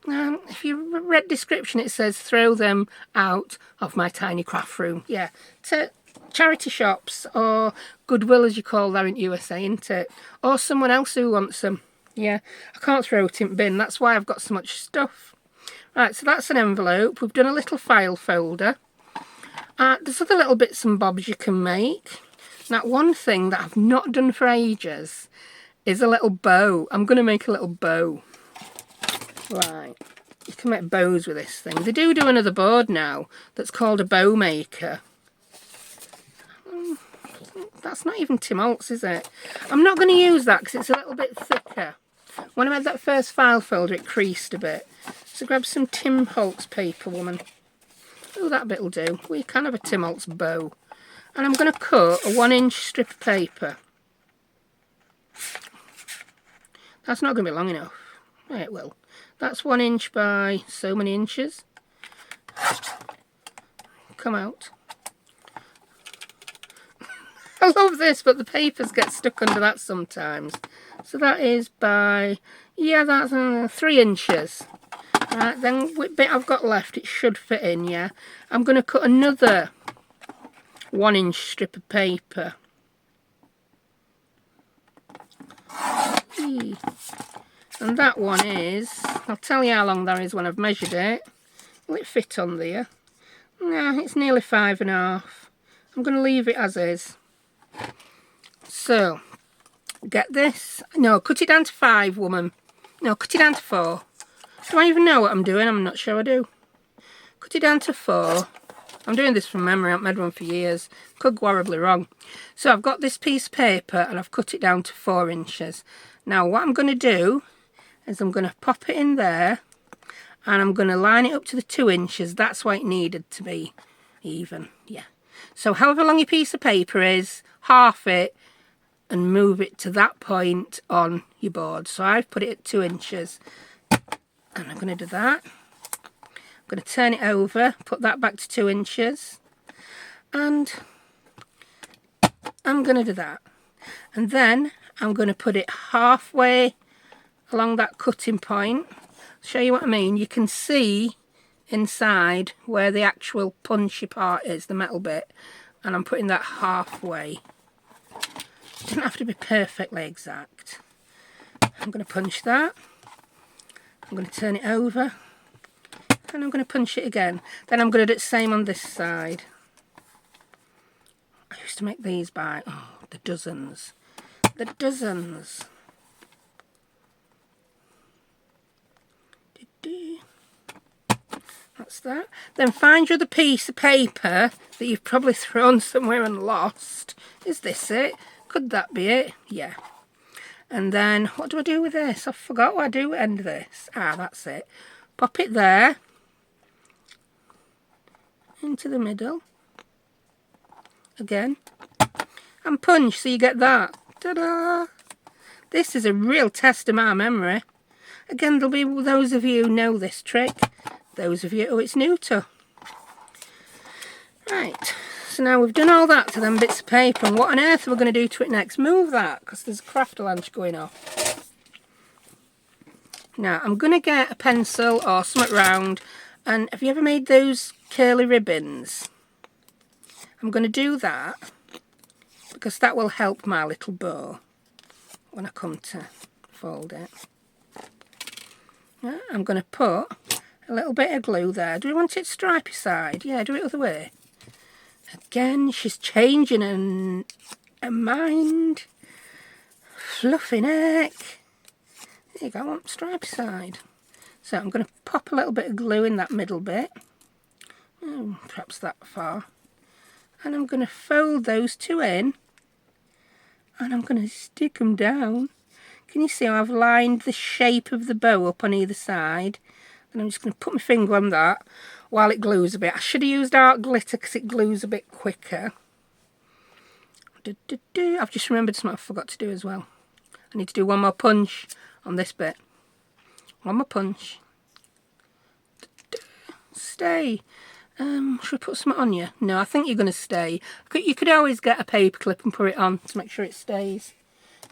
If you read description, it says throw them out of my tiny craft room. Yeah, to charity shops or Goodwill, as you call that in USA, isn't it? Or someone else who wants them. Yeah, I can't throw it in bin. That's why I've got so much stuff. Right, so that's an envelope. We've done a little file folder. There's other little bits and bobs you can make. Now, one thing that I've not done for ages is a little bow. I'm going to make a little bow. Right, you can make bows with this thing. They do another board now that's called a bow maker. That's not even Tim Holtz, is it? I'm not going to use that because it's a little bit thicker. When I made that first file folder, it creased a bit. So grab some Tim Holtz paper, woman. Oh, that bit will do. We can have a Tim Holtz bow. And I'm going to cut a 1-inch strip of paper. That's not going to be long enough. Yeah, it will. That's 1 inch by so many inches. Come out. I love this, but the papers get stuck under that sometimes. So that is by, yeah, that's 3 inches. Right, then what bit I've got left, it should fit in, yeah. I'm going to cut another 1-inch strip of paper. And that one is, I'll tell you how long that is when I've measured it. Will it fit on there? Nah, it's nearly 5.5. I'm going to leave it as is. So, get this. No, cut it down to 5, woman. No, cut it down to 4. Do I even know what I'm doing? I'm not sure I do. Cut it down to 4. I'm doing this from memory. I've made one for years. Could go horribly wrong. So I've got this piece of paper and I've cut it down to 4 inches. Now what I'm going to do is I'm going to pop it in there and I'm going to line it up to the 2 inches. That's why it needed to be even. Yeah. So however long your piece of paper is, half it and move it to that point on your board. So I've put it at 2 inches. And I'm going to do that. I'm going to turn it over, put that back to 2 inches. And I'm going to do that. And then I'm going to put it halfway along that cutting point. I'll show you what I mean. You can see inside where the actual punchy part is, the metal bit. And I'm putting that halfway. It doesn't have to be perfectly exact. I'm going to punch that. I'm going to turn it over and I'm going to punch it again. Then I'm going to do the same on this side. I used to make these by, the dozens. The dozens. That's that. Then find your other piece of paper that you've probably thrown somewhere and lost. Is this it? Could that be it? Yeah. And then, what do I do with this? I forgot what I do at the end of this. Ah, that's it. Pop it there. Into the middle. Again. And punch, so you get that. Ta-da! This is a real test of my memory. Again, there'll be those of you who know this trick. Those of you who it's new to. Right. So now we've done all that to them bits of paper, and what on earth are we going to do to it next? Move that, because there's a craft lunch going off. Now, I'm going to get a pencil or something round, and have you ever made those curly ribbons? I'm going to do that, because that will help my little bow when I come to fold it. Now, I'm going to put a little bit of glue there. Do we want it stripy side? Yeah, do it the other way. Again, she's changing her mind. Fluffy neck. There you go, I want stripy side. So I'm going to pop a little bit of glue in that middle bit. Perhaps that far. And I'm going to fold those two in. And I'm going to stick them down. Can you see how I've lined the shape of the bow up on either side? And I'm just going to put my finger on that while it glues a bit. I should have used art glitter because it glues a bit quicker. I've just remembered something I forgot to do as well. I need to do one more punch on this bit. One more punch. Stay. Should I put something on you? No, I think you're going to stay. You could always get a paper clip and put it on to make sure it stays.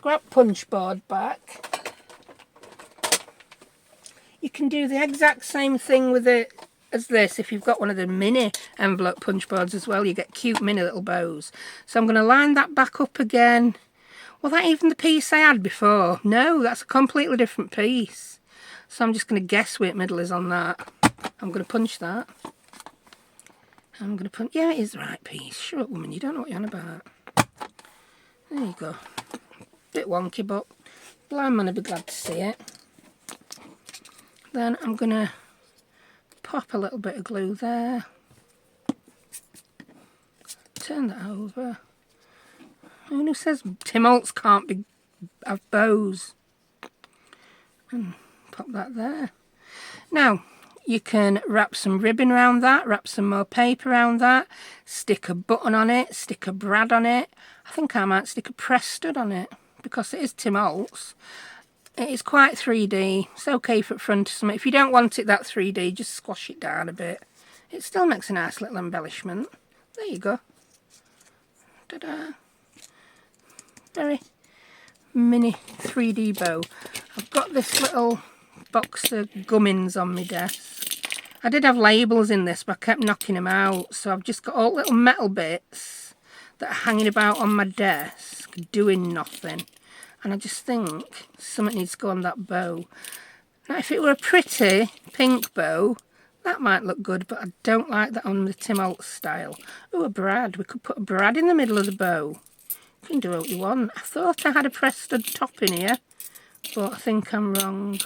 Grab punch board back. You can do the exact same thing with it as this. If you've got one of the mini envelope punch boards as well, you get cute mini little bows. So I'm going to line that back up again. Was that even the piece I had before? No, that's a completely different piece. So I'm just going to guess where the middle is on that. I'm going to punch that. I'm going to punch... Yeah, it is the right piece. Shut up, woman. You don't know what you're on about. There you go. Bit wonky, but blind man would be glad to see it. Then I'm going to pop a little bit of glue there. Turn that over. Who says Tim Holtz can't have bows? And pop that there. Now, you can wrap some ribbon around that, wrap some more paper around that, stick a button on it, stick a brad on it. I think I might stick a press stud on it because it is Tim Holtz. It is quite 3D. It's okay for front of something. If you don't want it that 3D, just squash it down a bit. It still makes a nice little embellishment. There you go. Ta-da. Very mini 3D bow. I've got this little box of gummins on my desk. I did have labels in this, but I kept knocking them out. So I've just got all little metal bits that are hanging about on my desk, doing nothing. and I just think something needs to go on that bow. Now if it were a pretty pink bow, that might look good, but I don't like that on the Tim Holtz style. Oh, a brad. We could put a brad in the middle of the bow. You can do what you want. I thought I had a pressed stud top in here, but I think I'm wrong.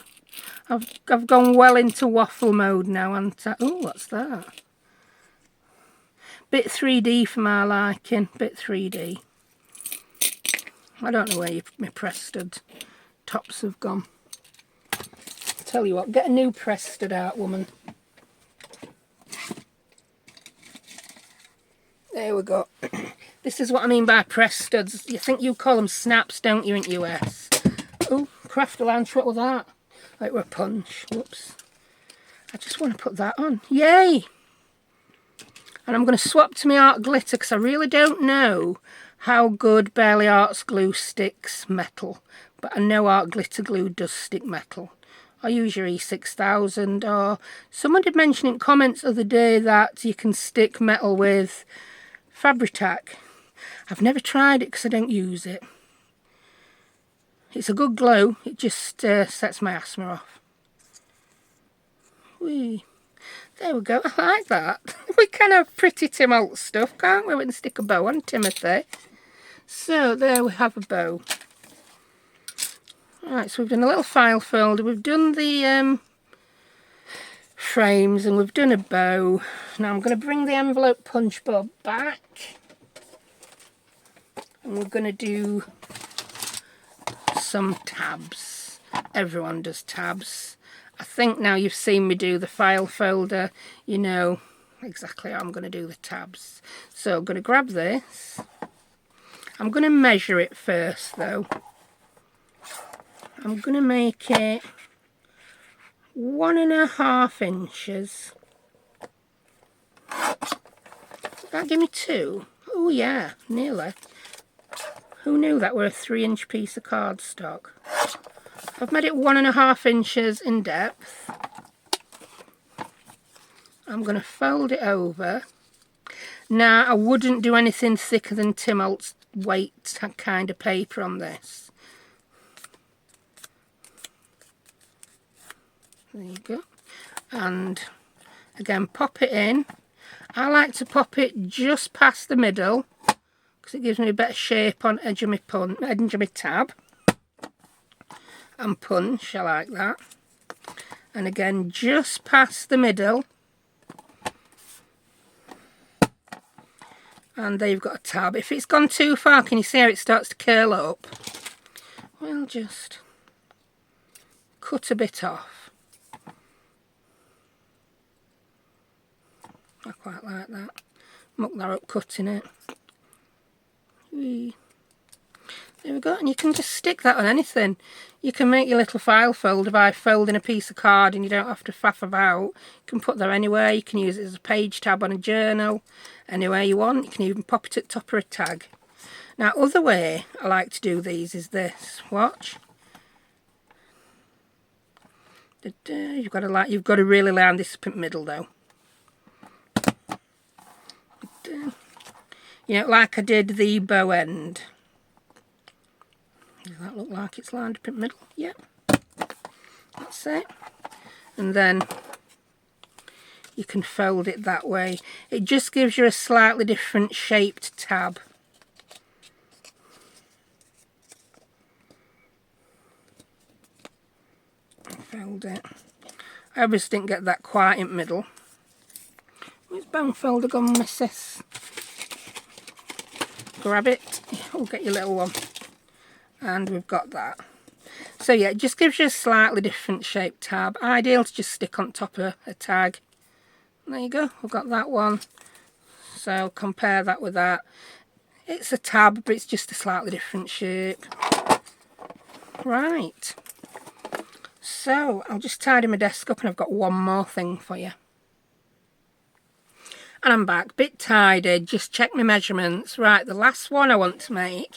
I've gone well into waffle mode now, haven't I? Oh, what's that? Bit 3D for my liking. Bit 3D. I don't know where my pressed stud tops have gone. Tell you what, get a new pressed stud out, woman. There we go. This is what I mean by press studs. You think you call them snaps, don't you, in US? Oh, craft lunch, what was that? Like we're a punch. Whoops. I just want to put that on. Yay! And I'm going to swap to my art glitter because I really don't know how good Barely Arts glue sticks metal. But I know art glitter glue does stick metal. I use your E6000, or someone did mention in comments the other day that you can stick metal with Fabri-Tac. I've never tried it because I don't use it. It's a good glue, it just sets my asthma off. Whee. There we go, I like that. We can have pretty Tim Holtz stuff, can't we? We can stick a bow on Timothy. So there we have a bow. Right, so we've done a little file folder, we've done the frames, and we've done a bow. Now I'm going to bring the envelope punch board back, and we're going to do some tabs. Everyone does tabs. I think now you've seen me do the file folder, you know exactly how I'm going to do the tabs. So I'm going to grab this. I'm going to measure it first though. I'm going to make it 1.5 inches. That give me 2. Oh yeah, nearly. Who knew that were a 3-inch piece of cardstock? I've made it 1.5 inches in depth. I'm going to fold it over. Now I wouldn't do anything thicker than Tim Holtz weight kind of paper on this. There you go. And again, pop it in. I like to pop it just past the middle because it gives me a better shape on edge of my tab. And punch, I like that. And again, just past the middle. And there you've got a tab. If it's gone too far, can you see how it starts to curl up? We'll just cut a bit off. I quite like that. Muck that up cutting it. Whee. There we go, and you can just stick that on anything. You can make your little file folder by folding a piece of card and you don't have to faff about. You can put that anywhere. You can use it as a page tab on a journal, anywhere you want. You can even pop it at the top of a tag. Now, other way I like to do these is this. Watch. You've got to really line this up in the middle though. You know, like I did the bow end. Does that look like it's lined up in the middle? Yep. That's it. And then you can fold it that way. It just gives you a slightly different shaped tab. Fold it. I obviously didn't get that quite in the middle. Where's bone folder gone, my sis? Grab it. Oh, get your little one. And we've got that. So yeah, it just gives you a slightly different shaped tab. Ideal to just stick on top of a tag. There you go, we've got that one. So compare that with that. It's a tab, but it's just a slightly different shape. Right. So I'll just tidy my desk up and I've got one more thing for you. And I'm back, bit tidy, just check my measurements. Right, the last one I want to make,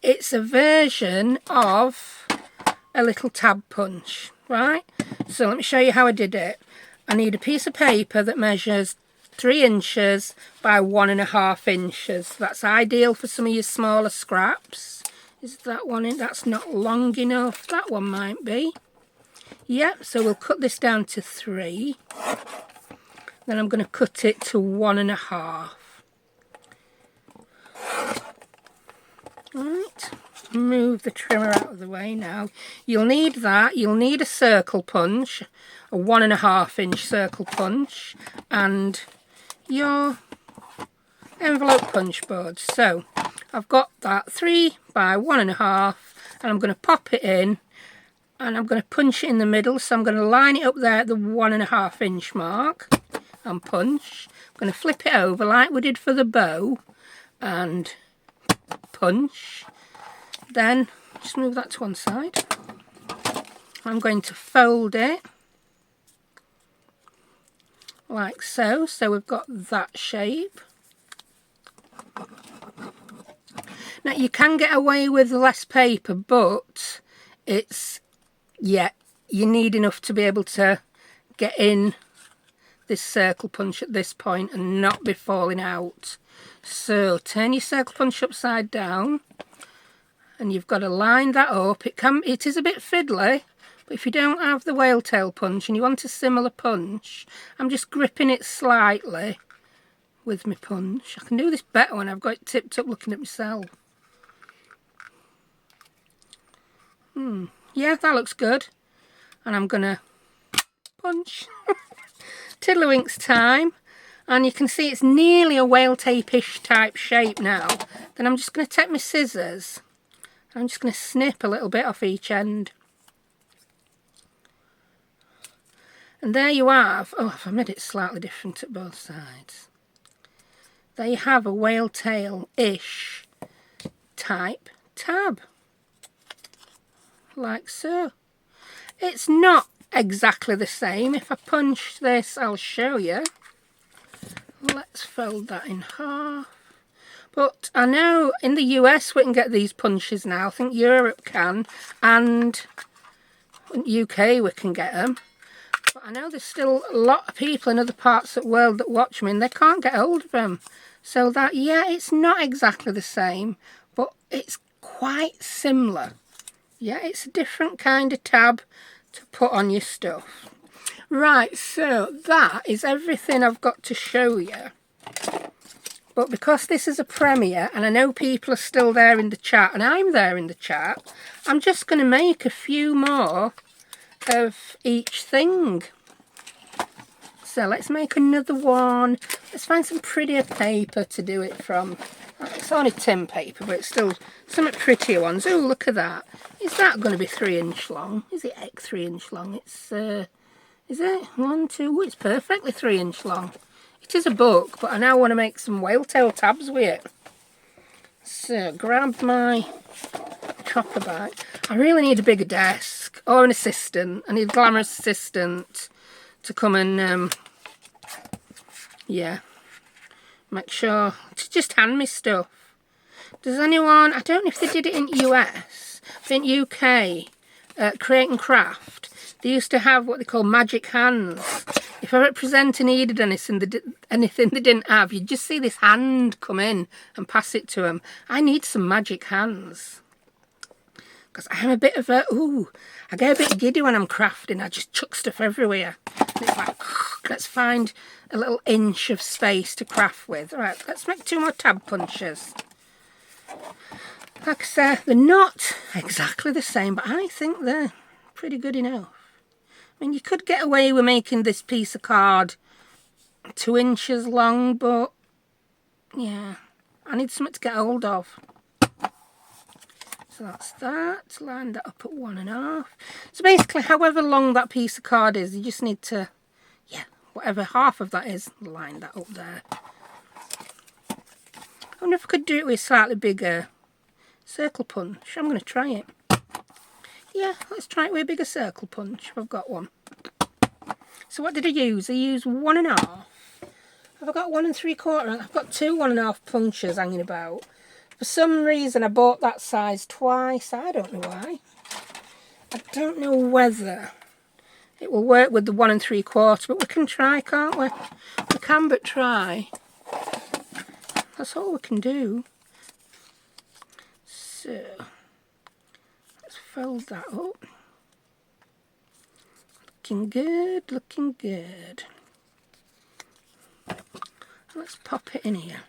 it's a version of a little tab punch, right? So let me show you how I did it. I need a piece of paper that measures 3 inches by 1.5 inches. That's ideal for some of your smaller scraps. Is that one in? That's not long enough. That one might be. Yep, so we'll cut this down to 3. Then I'm going to cut it to 1.5. Right, move the trimmer out of the way now. You'll need that. You'll need a circle punch, a 1.5-inch circle punch, and your envelope punch board. So I've got that 3 by 1.5, and I'm going to pop it in, and I'm going to punch it in the middle. So I'm going to line it up there at the 1.5-inch mark and punch. I'm going to flip it over like we did for the bow and punch. Then just move that to one side. I'm going to fold it like so. So we've got that shape. Now you can get away with less paper, but it's, yeah, you need enough to be able to get in this circle punch at this point and not be falling out. So turn your circle punch upside down, and you've got to line that up. It is a bit fiddly, but if you don't have the whale tail punch and you want a similar punch, I'm just gripping it slightly with my punch. I can do this better when I've got it tipped up looking at myself. Yeah, that looks good. And I'm gonna punch. Tiddlywinks time. And you can see it's nearly a whale tape-ish type shape now. Then I'm just going to take my scissors. I'm just going to snip a little bit off each end. And there you have, oh, I've made it slightly different at both sides. There you have a whale tail-ish type tab. Like so. It's not exactly the same. If I punch this, I'll show you. Let's fold that in half. But I know in the US we can get these punches now. I think Europe can, and in UK we can get them. But I know there's still a lot of people in other parts of the world that watch me and they can't get hold of them. So that, yeah, it's not exactly the same, but it's quite similar. Yeah, it's a different kind of tab to put on your stuff. Right, so that is everything I've got to show you. But because this is a premiere, and I know people are still there in the chat, and I'm there in the chat, I'm just going to make a few more of each thing. So let's make another one. Let's find some prettier paper to do it from. It's only tin paper, but it's still some prettier ones. Oh, look at that. Is that going to be 3-inch long? Is it 3-inch long? It's... is it? 1, 2, it's perfectly 3-inch long. It is a book, but I now want to make some whale tail tabs with it. So, grab my chopper bag. I really need a bigger desk, or an assistant. I need a glamorous assistant to come and, yeah, make sure to just hand me stuff. Does anyone, I don't know if they did it in US, but in UK, Create and Craft, they used to have what they call magic hands. If a representer needed anything they didn't have, you'd just see this hand come in and pass it to them. I need some magic hands. Because I'm a bit of a, I get a bit giddy when I'm crafting. I just chuck stuff everywhere. And it's like, let's find a little inch of space to craft with. All right, let's make 2 more tab punches. Like I said, they're not exactly the same, but I think they're pretty good enough. I mean, you could get away with making this piece of card 2 inches long, but yeah, I need something to get hold of. So that's that. Line that up at 1.5. So basically, however long that piece of card is, you just need to, yeah, whatever half of that is, line that up there. I wonder if I could do it with a slightly bigger circle punch. I'm going to try it. Yeah, let's try it with a bigger circle punch if I've got one. So what did I use? I used 1.5. Have I got 1 3/4? I've got 2 1.5 punches hanging about. For some reason I bought that size twice. I don't know why. I don't know whether it will work with the 1 3/4, but we can try, can't we? We can but try. That's all we can do. So, fold that up. Looking good, looking good. Let's pop it in here.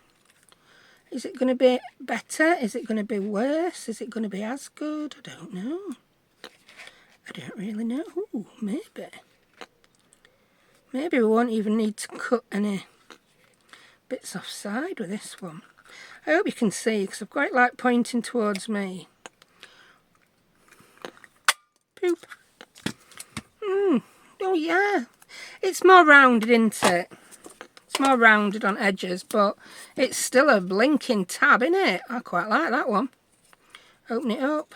Is it going to be better? Is it going to be worse? Is it going to be as good? I don't know. I don't really know. Ooh, maybe. Maybe we won't even need to cut any bits offside with this one. I hope you can see, because I've got it like pointing towards me. Poop. Oh yeah. It's more rounded, isn't it? It's more rounded on edges, but it's still a blinking tab, isn't it? I quite like that one. Open it up.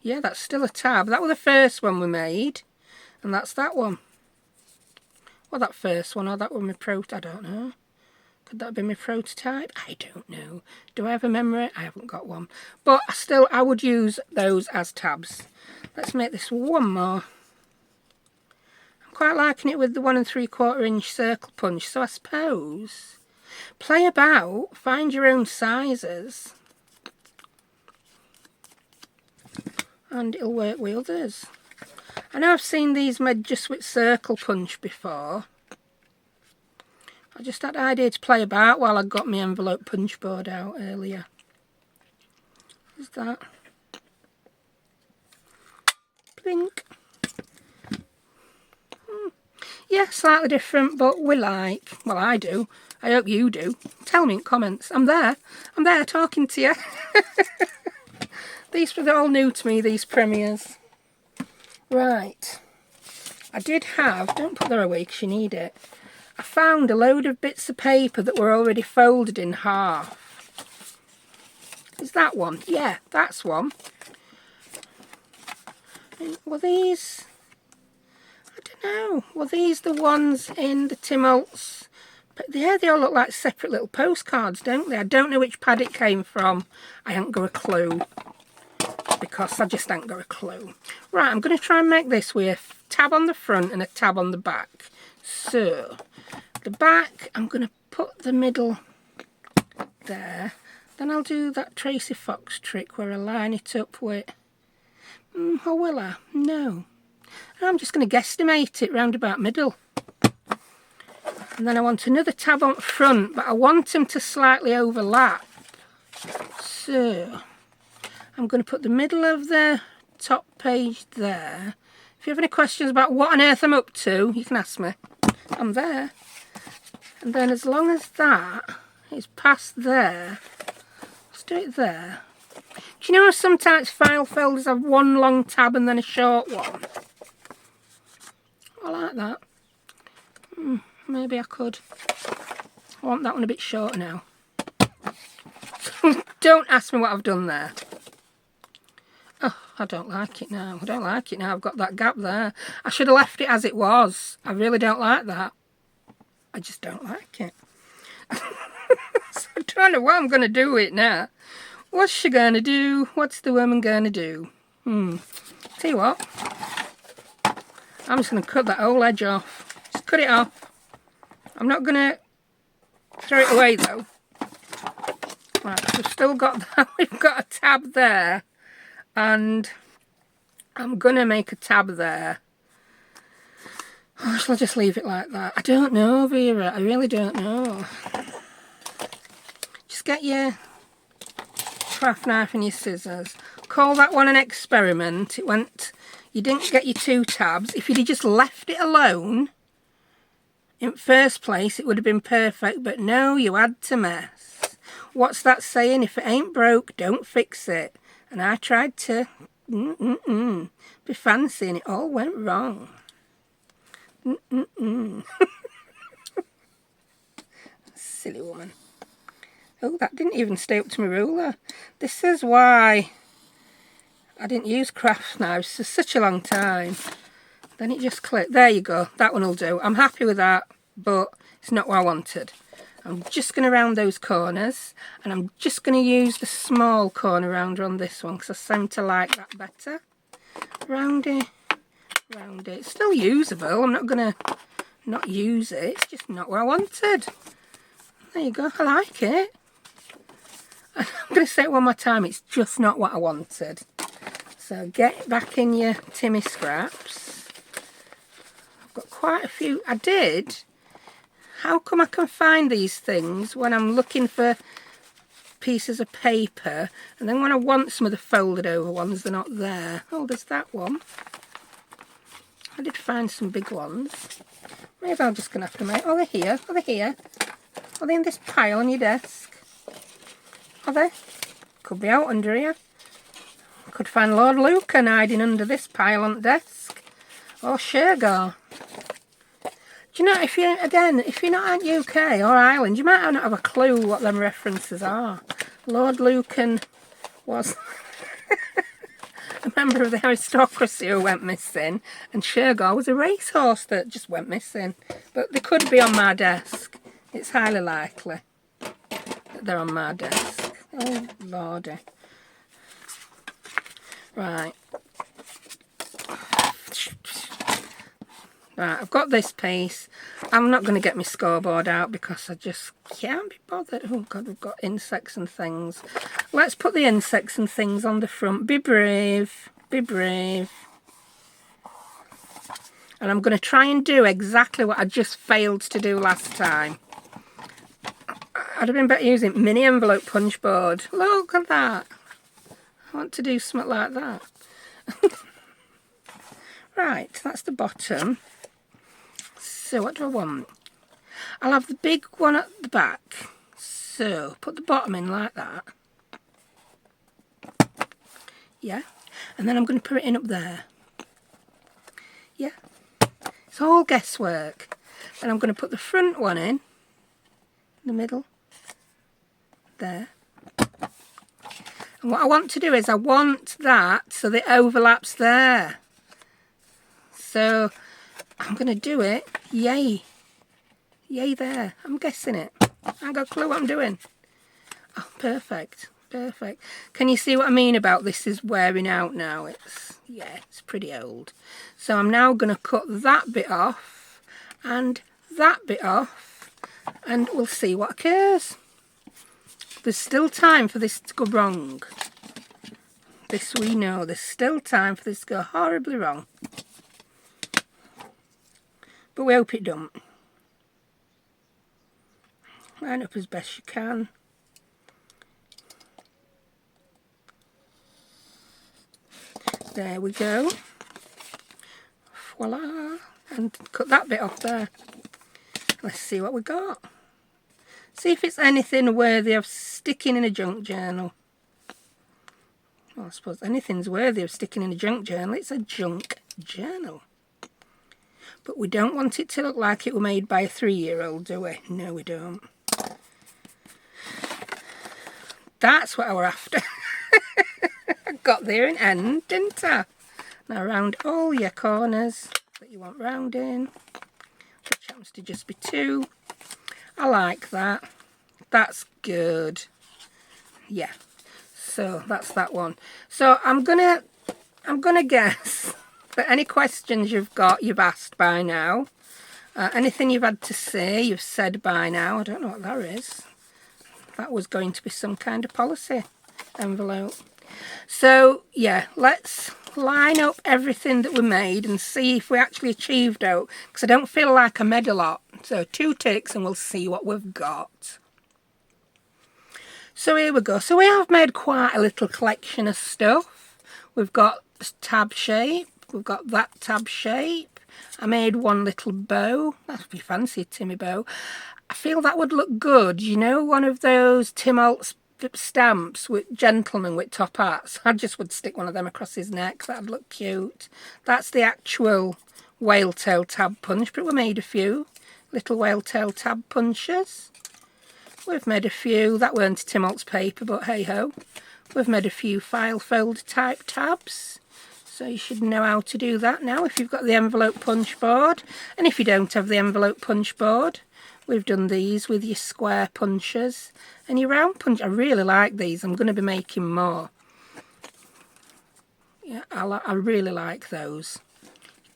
Yeah, that's still a tab. That was the first one we made, and that's that one. Well, that first one, or that was my I don't know. Could that be my prototype? I don't know. Do I have a memory? I haven't got one. But still, I would use those as tabs. Let's make this one more. I'm quite liking it with the 1 3/4 inch circle punch, so I suppose play about, find your own sizes, and it'll work with others. I know I've seen these made just with circle punch before. I just had the idea to play about while I got my envelope punch board out earlier. Is that? Blink. Yeah, slightly different, but we like. Well, I do. I hope you do. Tell me in comments. I'm there. I'm there talking to you. These were all new to me, these premieres. Right. I did have, don't put that away because you need it. I found a load of bits of paper that were already folded in half. Is that one? Yeah, that's one. And were these, I don't know, were these the ones in the Tim Holtz? But yeah, they all look like separate little postcards, don't they? I don't know which pad it came from. I haven't got a clue. Because I just ain't got a clue. Right, I'm going to try and make this with a tab on the front and a tab on the back. So, the back, I'm going to put the middle there. Then I'll do that Tracy Fox trick where I line it up with... or will I? No. I'm just going to guesstimate it round about middle. And then I want another tab on front, but I want them to slightly overlap. So... I'm going to put the middle of the top page there. If you have any questions about what on earth I'm up to, you can ask me. I'm there. And then as long as that is past there, let's do it there. Do you know sometimes file folders have one long tab and then a short one? I like that. Maybe I could. I want that one a bit shorter now. Don't ask me what I've done there. Oh, I don't like it now. I don't like it now. I've got that gap there. I should have left it as it was. I really don't like that. I just don't like it. So I don't know what I'm going to do with it now. What's she going to do? What's the woman going to do? Tell you what. I'm just going to cut that whole edge off. Just cut it off. I'm not going to throw it away though. Right, we've still got that. We've got a tab there. And I'm going to make a tab there. Or shall I just leave it like that? I don't know, Vera. I really don't know. Just get your craft knife and your scissors. Call that one an experiment. It went... You didn't get your 2 tabs. If you'd have just left it alone, in first place, it would have been perfect. But no, you had to mess. What's that saying? If it ain't broke, don't fix it. And I tried to be fancy and it all went wrong. Silly woman. Oh, that didn't even stay up to my ruler. This is why I didn't use craft knives for such a long time. Then it just clicked. There you go. That one will do. I'm happy with that, but it's not what I wanted. I'm just going to round those corners, and I'm just going to use the small corner rounder on this one because I seem to like that better. Round it, round it. It's still usable. I'm not going to not use it. It's just not what I wanted. There you go. I like it. I'm going to say it one more time. It's just not what I wanted. So get back in your Timmy scraps. I've got quite a few. I did. How come I can find these things when I'm looking for pieces of paper, and then when I want some of the folded over ones, they're not there? Oh, there's that one. I did find some big ones. Maybe I'm just going to have to make... Oh, they're here. Oh, they're here. Are they in this pile on your desk? Are they? Could be out under here. Could find Lord Lucan hiding under this pile on the desk. Or Shergar. Do you know, if you're not in UK or Ireland, you might not have a clue what them references are. Lord Lucan was a member of the aristocracy who went missing, and Shergar was a racehorse that just went missing. But they could be on my desk. It's highly likely that they're on my desk. Oh, lordy. Right. Right, I've got this piece. I'm not going to get my scoreboard out because I just can't be bothered. Oh God, we've got insects and things. Let's put the insects and things on the front. Be brave. Be brave. And I'm going to try and do exactly what I just failed to do last time. I'd have been better using mini envelope punch board. Look at that. I want to do something like that. Right, that's the bottom. So what do I want? I'll have the big one at the back. So put the bottom in like that. Yeah. And then I'm going to put it in up there. Yeah. It's all guesswork. Then I'm going to put the front one in the middle. There. And what I want to do is I want that so that it overlaps there. So I'm going to do it. Yay. Yay there. I'm guessing it. I ain't got a clue what I'm doing. Oh, perfect. Perfect. Can you see what I mean about this is wearing out now? It's pretty old. So I'm now going to cut that bit off and that bit off, and we'll see what occurs. There's still time for this to go wrong. This we know. There's still time for this to go horribly wrong. But we hope it don't. Line up as best you can. There we go. Voila. And cut that bit off there. Let's see what we got. See if it's anything worthy of sticking in a junk journal. Well, I suppose anything's worthy of sticking in a junk journal. It's a junk journal. But we don't want it to look like it were made by a 3-year-old, do we? No, we don't. That's what I were after. I got there in end, didn't I? Now round all your corners that you want rounding, which happens to just be 2. I like that. That's good. Yeah. So that's that one. So I'm gonna guess that any questions you've got, you've asked by now. Anything you've had to say, you've said by now. I don't know what that is. That was going to be some kind of policy envelope. So yeah, let's line up everything that we made and see if we actually achieved out, because I don't feel like I made a lot. So 2 ticks and we'll see what we've got. So here we go. So we have made quite a little collection of stuff. We've got this tab shape. We've got that tab shape. I made one little bow. That would be fancy, Timmy bow. I feel that would look good. You know, one of those Tim Holtz stamps with gentlemen with top hats. I just would stick one of them across his neck. That'd look cute. That's the actual whale tail tab punch, but we made a few little whale tail tab punches. We've made a few. That weren't Tim Holtz paper, but hey ho. We've made a few file fold type tabs. So you should know how to do that now if you've got the envelope punch board. And if you don't have the envelope punch board, we've done these with your square punches and your round punch. I really like these. I'm going to be making more. Yeah, I really like those.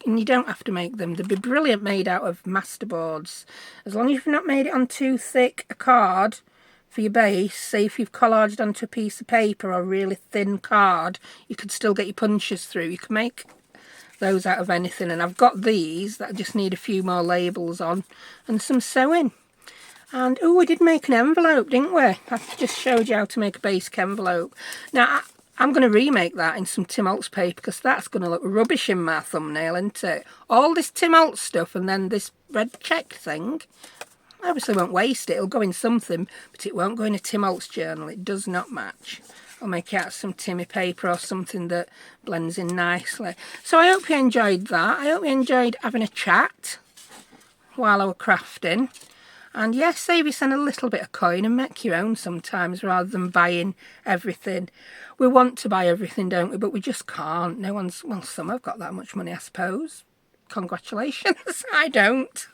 And you don't have to make them. They'd be brilliant made out of masterboards. As long as you've not made it on too thick a card, for your base, say if you've collaged onto a piece of paper or really thin card, you could still get your punches through. You can make those out of anything, and I've got these that I just need a few more labels on and some sewing. And oh, we did make an envelope, didn't we? I just showed you how to make a basic envelope. Now I'm going to remake that in some Tim Holtz paper, because that's going to look rubbish in my thumbnail, isn't it? All this Tim Holtz stuff and then this red check thing. I obviously won't waste it. It'll go in something, but it won't go in a Tim Holtz journal. It does not match. I'll make it out of some Timmy paper or something that blends in nicely. So I hope you enjoyed that. I hope you enjoyed having a chat while I was crafting. And yes, save yourself a little bit of coin and make your own sometimes, rather than buying everything. We want to buy everything, don't we? But we just can't. No one's, well, some have got that much money, I suppose. Congratulations. I don't.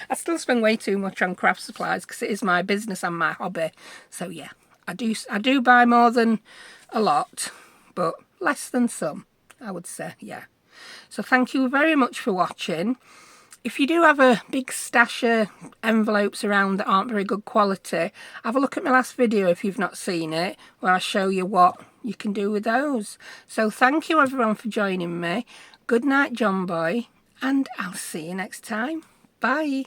I still spend way too much on craft supplies because it is my business and my hobby. So yeah, I do buy more than a lot, but less than some, I would say, yeah. So thank you very much for watching. If you do have a big stash of envelopes around that aren't very good quality, have a look at my last video if you've not seen it, where I show you what you can do with those. So thank you everyone for joining me. Good night, John Boy, and I'll see you next time. Bye.